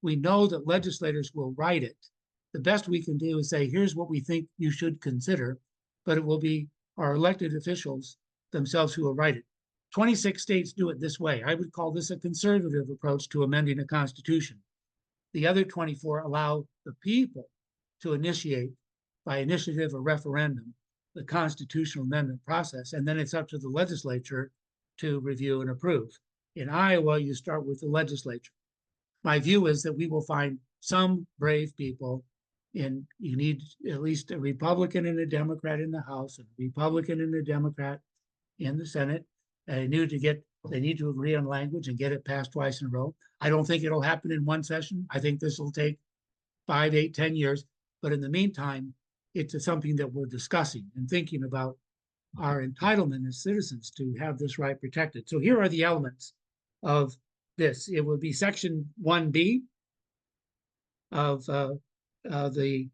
We know that legislators will write it. The best we can do is say, here's what we think you should consider, but it will be our elected officials themselves who will write it. 26 states do it this way. I would call this a conservative approach to amending a constitution. The other 24 allow the people to initiate by initiative or referendum the constitutional amendment process, and then it's up to the legislature to review and approve. In Iowa, you start with the legislature. My view is that we will find some brave people you need at least a Republican and a Democrat in the House, and a Republican and a Democrat in the Senate. They need to agree on language and get it passed twice in a row. I don't think it'll happen in one session. I think this will take 5, 8, 10 years. But in the meantime, it's something that we're discussing and thinking about our entitlement as citizens to have this right protected. So here are the elements of this. It would be section 1B of the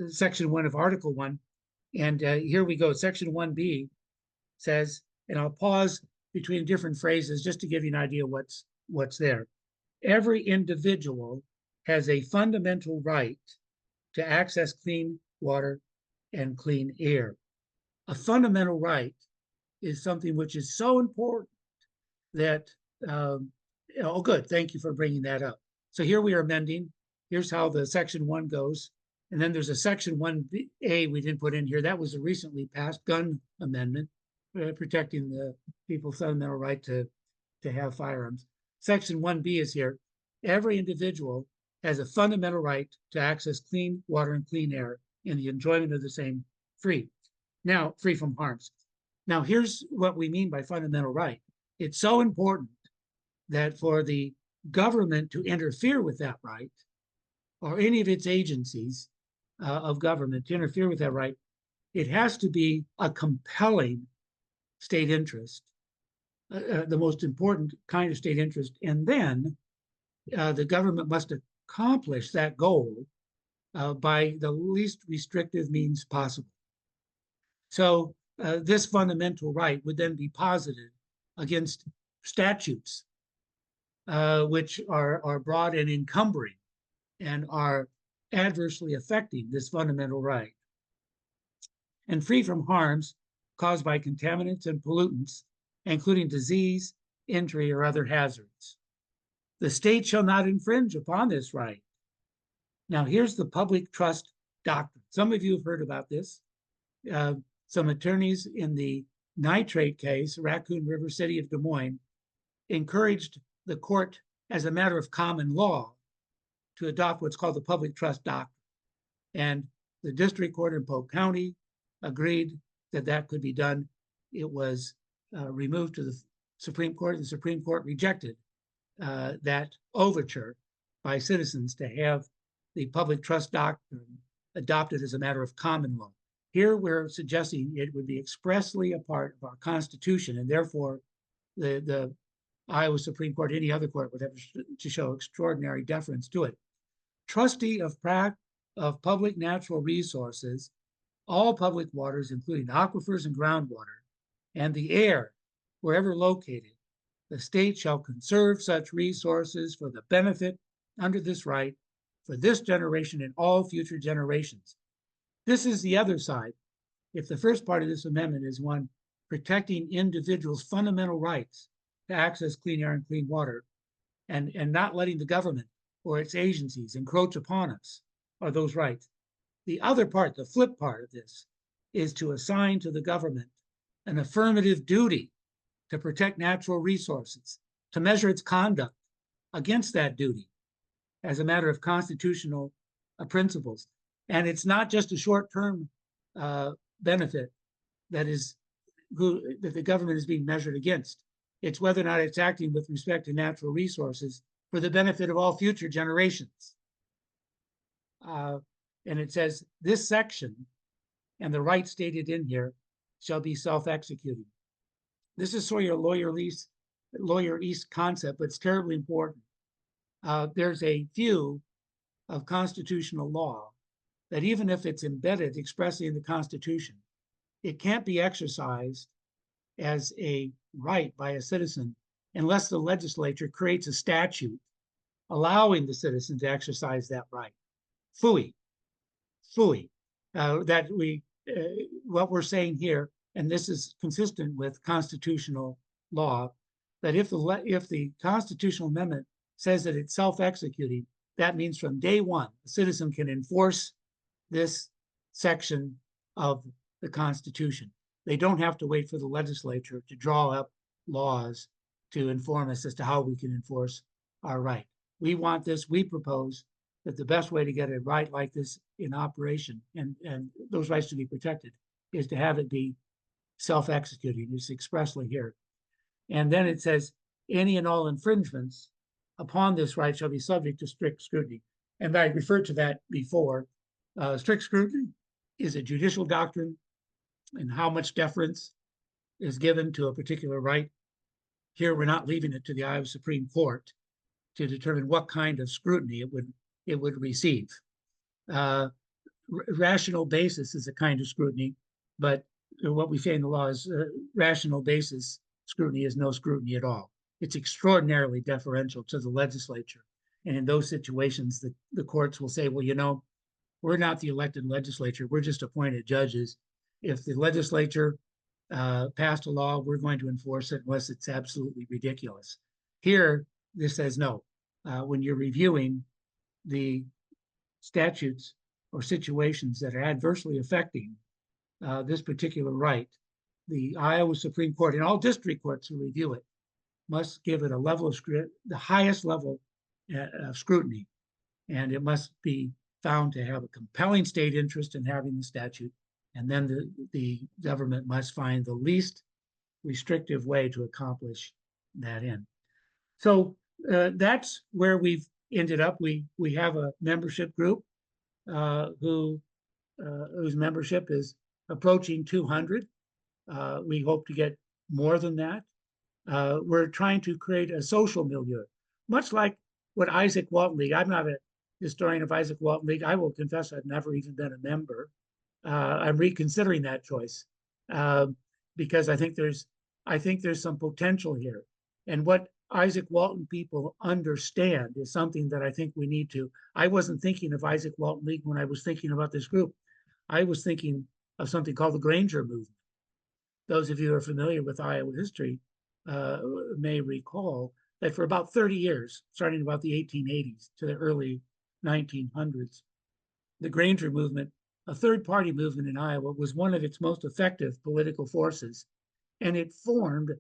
section 1 of Article 1. And here we go. Section 1B says, and I'll pause between different phrases just to give you an idea what's there. Every individual has a fundamental right to access clean water and clean air. A fundamental right is something which is so important that, oh, good, thank you for bringing that up. So here we are amending. Here's how the section 1 goes. And then there's a section 1A we didn't put in here. That was a recently passed gun amendment, protecting the people's fundamental right to have firearms. Section 1B is here. Every individual has a fundamental right to access clean water and clean air in the enjoyment of the same free from harms. Now, here's what we mean by fundamental right. It's so important that for the government to interfere with that right, or any of its agencies of government to interfere with that right, it has to be a compelling state interest, the most important kind of state interest. And then the government must accomplish that goal by the least restrictive means possible. So this fundamental right would then be posited against statutes which are broad and encumbering and are adversely affecting this fundamental right. And free from harms caused by contaminants and pollutants, including disease, injury, or other hazards. The state shall not infringe upon this right. Now, here's the public trust doctrine. Some of you have heard about this. Some attorneys in the nitrate case, Raccoon River City of Des Moines, encouraged the court as a matter of common law to adopt what's called the public trust doctrine. And the district court in Polk County agreed that that could be done. It was removed to the Supreme Court. The Supreme Court rejected that overture by citizens to have the public trust doctrine adopted as a matter of common law. Here we're suggesting it would be expressly a part of our Constitution, and therefore the Iowa Supreme Court, any other court, would have to show extraordinary deference to it. Trustee of public natural resources, all public waters, including aquifers and groundwater, and the air, wherever located, the state shall conserve such resources for the benefit under this right for this generation and all future generations. This is the other side. If the first part of this amendment is one protecting individuals' fundamental rights to access clean air and clean water, and not letting the government or its agencies encroach upon us or those rights. The other part, the flip part of this, is to assign to the government an affirmative duty to protect natural resources, to measure its conduct against that duty as a matter of constitutional principles. And it's not just a short-term benefit that the government is being measured against. It's whether or not it's acting with respect to natural resources for the benefit of all future generations. And it says this section and the right stated in here shall be self-executing. This is sort of a lawyer east concept, but it's terribly important. There's a view of constitutional law that even if it's embedded expressly in the Constitution, it can't be exercised as a right by a citizen unless the legislature creates a statute allowing the citizen to exercise that right. Phooey. What we're saying here, and this is consistent with constitutional law, that if the constitutional amendment says that it's self-executing, that means from day one, the citizen can enforce this section of the Constitution. They don't have to wait for the legislature to draw up laws to inform us as to how we can enforce our right. We want this, we propose that the best way to get a right like this in operation and those rights to be protected is to have it be self-executing. It's expressly here. And then it says, any and all infringements upon this right shall be subject to strict scrutiny. And I referred to that before. Strict scrutiny is a judicial doctrine, and how much deference is given to a particular right. Here, we're not leaving it to the Iowa Supreme Court to determine what kind of scrutiny it would receive. Rational basis is a kind of scrutiny, but what we say in the law is rational basis scrutiny is no scrutiny at all. It's extraordinarily deferential to the legislature. And in those situations, the courts will say, well, you know, we're not the elected legislature, we're just appointed judges. If the legislature passed a law, we're going to enforce it unless it's absolutely ridiculous. Here, this says no. When you're reviewing the statutes or situations that are adversely affecting this particular right, the Iowa Supreme Court and all district courts who review it must give it a level of the highest level of scrutiny, and it must be found to have a compelling state interest in having the statute, and then the government must find the least restrictive way to accomplish that end. So that's where we've ended up. We have a membership group whose membership is approaching 200. We hope to get more than that. We're trying to create a social milieu, much like what Izaak Walton League. I'm not a historian of Izaak Walton League. I will confess I've never even been a member. I'm reconsidering that choice because I think there's some potential here. And what Izaak Walton people understand is something that I think we need to. I wasn't thinking of Izaak Walton League when I was thinking about this group. I was thinking of something called the Granger movement. Those of you who are familiar with Iowa history may recall that for about 30 years, starting about the 1880s to the early 1900s, the Granger movement, a third-party movement in Iowa, was one of its most effective political forces, and it formed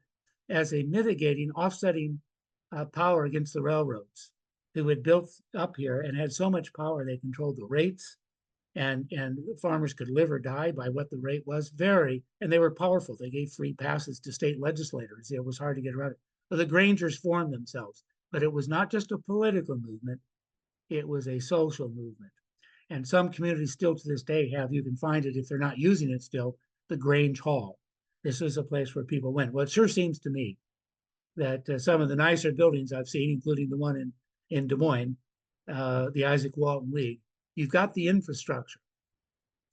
as a mitigating, offsetting power against the railroads, who had built up here and had so much power they controlled the rates, and farmers could live or die by what the rate was. And they were powerful. They gave free passes to state legislators. It was hard to get around it. So the Grangers formed themselves, but it was not just a political movement, it was a social movement. And some communities still to this day have, you can find it if they're not using it still, the Grange Hall. This is a place where people went. Well, it sure seems to me that some of the nicer buildings I've seen, including the one in Des Moines, the Izaak Walton League, you've got the infrastructure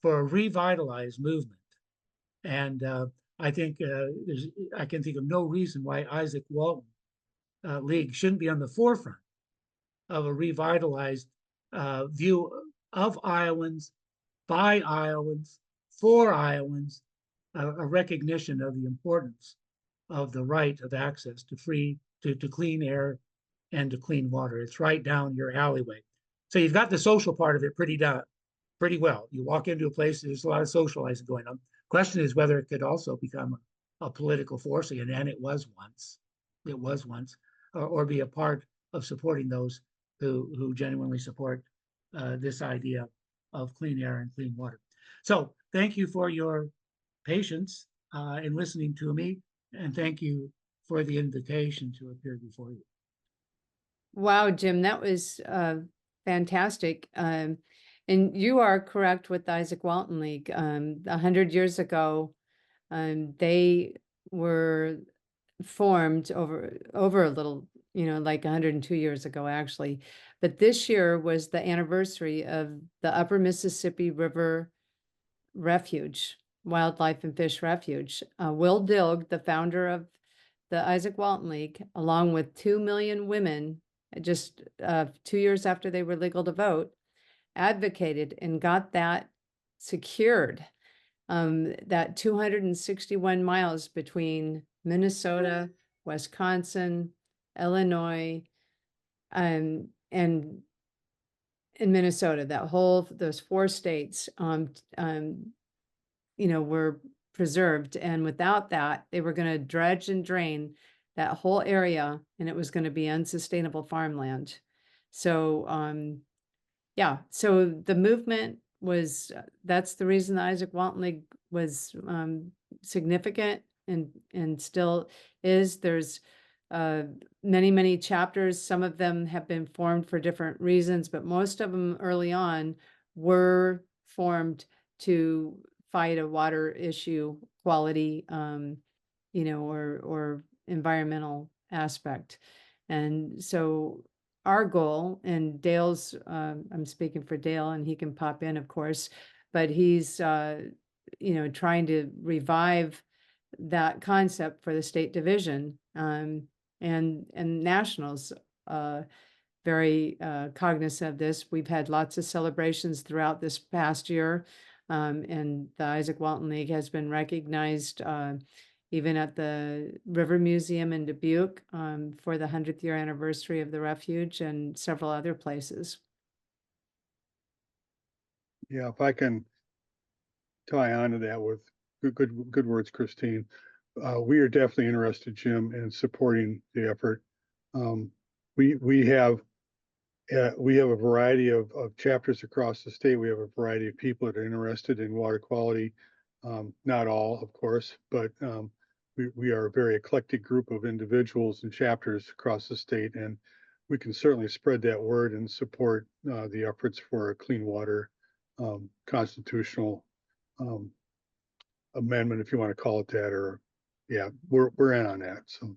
for a revitalized movement. And I think I can think of no reason why Izaak Walton League shouldn't be on the forefront of a revitalized view of Iowans, by Iowans, for Iowans, a recognition of the importance of the right of access to clean air and to clean water. It's right down your alleyway. So you've got the social part of it pretty well. You walk into a place, there's a lot of socializing going on. Question is whether it could also become a political force again, and it was once, or be a part of supporting those who genuinely support this idea of clean air and clean water. So thank you for your patience in listening to me, and thank you for the invitation to appear before you. Wow, Jim, that was fantastic. And you are correct with the Izaak Walton League. 100 years ago, they were formed over a little, like 102 years ago, actually. But this year was the anniversary of the Upper Mississippi River Refuge, Wildlife and Fish Refuge. Will Dilg, the founder of the Izaak Walton League, along with 2 million women, just 2 years after they were legal to vote, advocated and got that secured. That 261 miles between Minnesota, Wisconsin, Illinois, and in Minnesota, those 4 states, were preserved. And without that, they were going to dredge and drain that whole area, and it was going to be unsustainable farmland. So, yeah, so the movement was, that's the reason the Izaak Walton League was significant and still is. There's many chapters. Some of them have been formed for different reasons, but most of them early on were formed to fight a water issue, quality, or environmental aspect. And so our goal, and Dale's, I'm speaking for Dale, and he can pop in, of course, but he's, trying to revive that concept for the state division, and nationals, very cognizant of this. We've had lots of celebrations throughout this past year. And the Izaak Walton League has been recognized even at the River Museum in Dubuque for the 100th year anniversary of the refuge and several other places. Yeah, if I can tie on to that with good words, Christine. We are definitely interested, Jim, in supporting the effort. We have a variety of chapters across the state. We have a variety of people that are interested in water quality. Not all, of course, but we are a very eclectic group of individuals and chapters across the state, and we can certainly spread that word and support the efforts for a clean water constitutional amendment, if you want to call it that, or yeah, we're in on that. So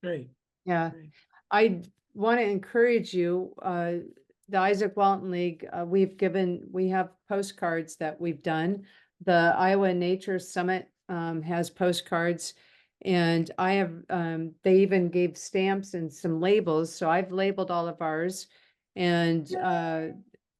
Great. Yeah, I want to encourage you, the Izaak Walton League, we have postcards that we've done. The Iowa Nature Summit has postcards, and I have, they even gave stamps and some labels, so I've labeled all of ours. And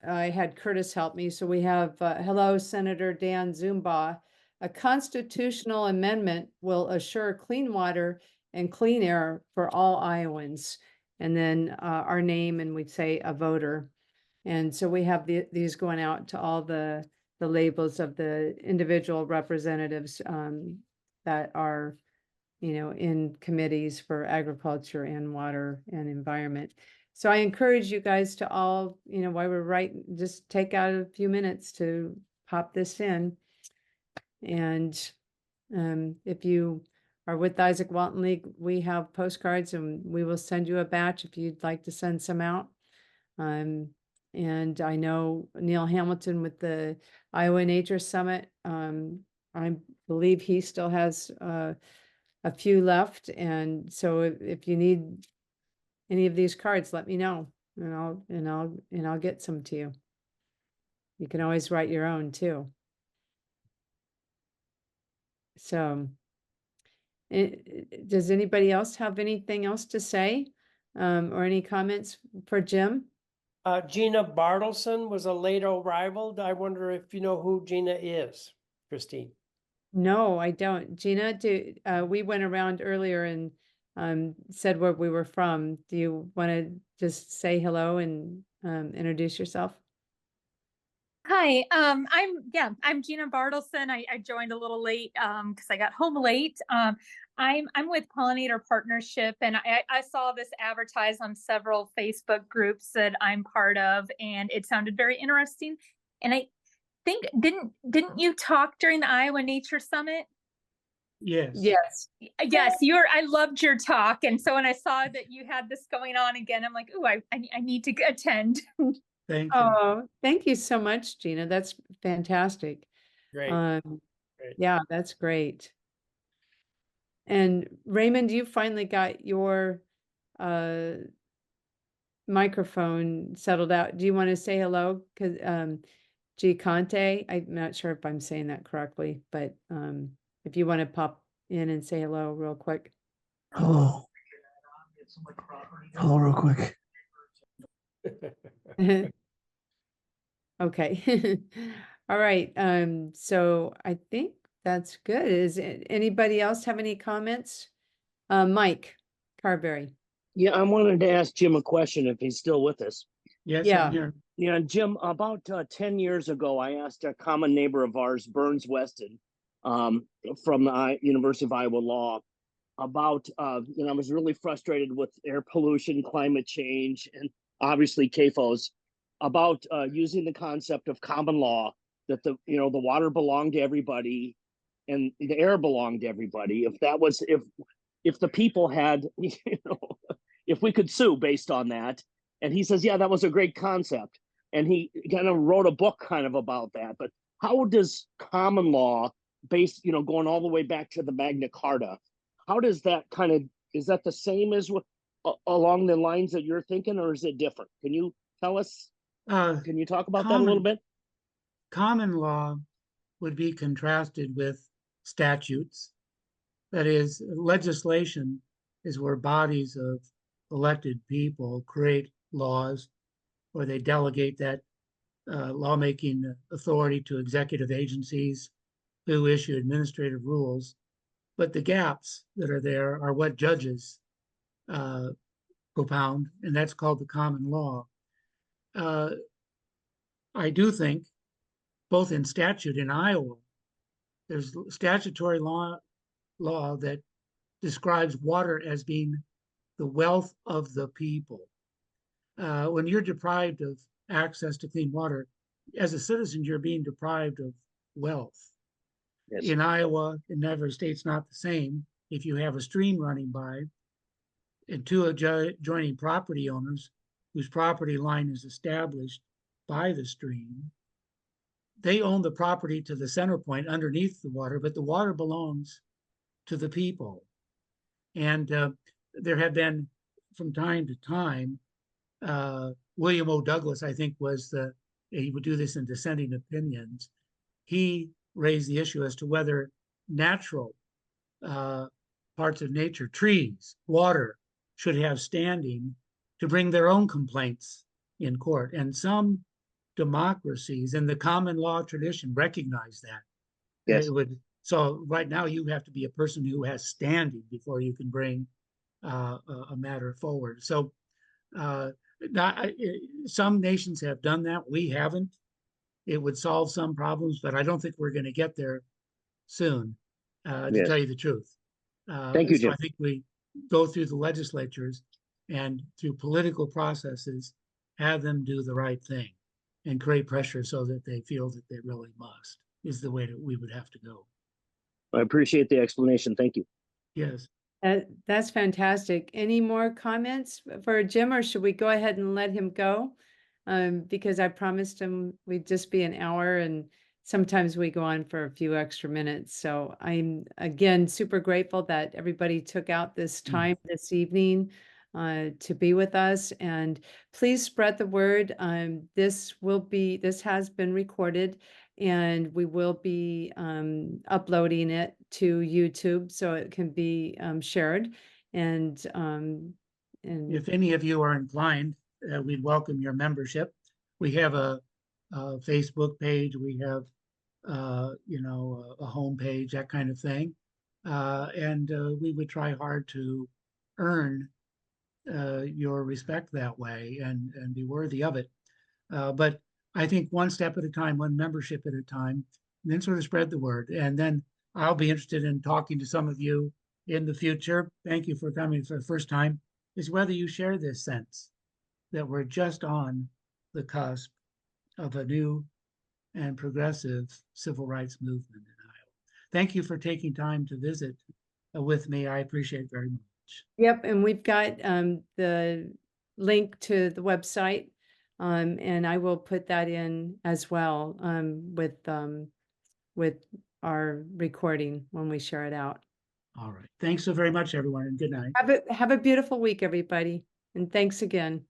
I had Curtis help me, so we have, hello, Senator Dan Zumba. A constitutional amendment will assure clean water and clean air for all Iowans. And then our name, and we'd say a voter. And so we have these going out to all the labels of the individual representatives that are, in committees for agriculture and water and environment. So I encourage you guys to all, while we're writing, just take out a few minutes to pop this in. And if you are with the Izaak Walton League, we have postcards, and we will send you a batch if you'd like to send some out. And I know Neil Hamilton with the Iowa Nature Summit, I believe he still has a few left. And so if you need any of these cards, let me know, and I'll get some to you. You can always write your own too. So does anybody else have anything else to say, or any comments for Jim? Gina Bartleson was a late arrival. I wonder if you know who Gina is, Christine. No, I don't. Gina, we went around earlier and said where we were from. Do you want to just say hello and introduce yourself? Hi, I'm Gina Bartleson. I joined a little late because I got home late. I'm with Pollinator Partnership, and I saw this advertised on several Facebook groups that I'm part of, and it sounded very interesting. And I think didn't you talk during the Iowa Nature Summit? Yes. Yes. I loved your talk, and so when I saw that you had this going on again, I'm like, oh, I need to attend. Thank you. Oh, thank you so much, Gina. That's fantastic. Great. Great. Yeah, that's great. And Raymond, you finally got your microphone settled out. Do you want to say hello? Because G Conte, I'm not sure if I'm saying that correctly, but if you want to pop in and say hello real quick. Hello. Hello, real quick. Okay. All right. So I think that's good. Is anybody else have any comments? Mike Carberry. Yeah, I wanted to ask Jim a question if he's still with us. Yes, Yeah. I'm here. Yeah, Jim, about 10 years ago, I asked a common neighbor of ours, Burns Weston, from the University of Iowa Law, about, I was really frustrated with air pollution, climate change, and obviously CAFOs, about using the concept of common law, that the water belonged to everybody and the air belonged to everybody. If the people had, if we could sue based on that. And he says, yeah, that was a great concept. And he kind of wrote a book kind of about that. But how does common law, based, going all the way back to the Magna Carta, how does that is that the same as along the lines that you're thinking, or is it different? Can you tell us? Can you talk about that a little bit? Common law would be contrasted with statutes. That is, legislation is where bodies of elected people create laws, or they delegate that lawmaking authority to executive agencies who issue administrative rules. But the gaps that are there are what judges propound, and that's called the common law. I do think, both in statute in Iowa, there's statutory law that describes water as being the wealth of the people. When you're deprived of access to clean water, as a citizen, you're being deprived of wealth. Yes. In Iowa, in every state's not the same. If you have a stream running by and two adjoining property owners whose property line is established by the stream, they own the property to the center point underneath the water, but the water belongs to the people. And there have been, from time to time, William O. Douglas, I think, he would do this in dissenting opinions. He raised the issue as to whether natural parts of nature, trees, water, should have standing to bring their own complaints in court. And some democracies in the common law tradition recognize that. Yes. So right now you have to be a person who has standing before you can bring a matter forward. So some nations have done that. We haven't. It would solve some problems, but I don't think we're going to get there soon, to tell you the truth. Thank you, Jim. So I think we go through the legislatures and through political processes, have them do the right thing and create pressure so that they feel that they really must, is the way that we would have to go. I appreciate the explanation. Thank you. Yes. That's fantastic. Any more comments for Jim, or should we go ahead and let him go? Because I promised him we'd just be an hour, and sometimes we go on for a few extra minutes. So I'm, again, super grateful that everybody took out this time this evening to be with us, and please spread the word. This has been recorded, and we will be uploading it to YouTube so it can be shared. And if any of you are inclined, we'd welcome your membership. We have a Facebook page. We have a home page, that kind of thing, and we would try hard to earn your respect that way and be worthy of it. But I think one step at a time, one membership at a time, and then sort of spread the word. And then I'll be interested in talking to some of you in the future. Thank you for coming for the first time. Is whether you share this sense that we're just on the cusp of a new and progressive civil rights movement in Iowa. Thank you for taking time to visit with me. I appreciate it very much. Yep, and we've got the link to the website, and I will put that in as well with our recording when we share it out. All right. Thanks so very much, everyone, and good night. Have a beautiful week, everybody, and thanks again.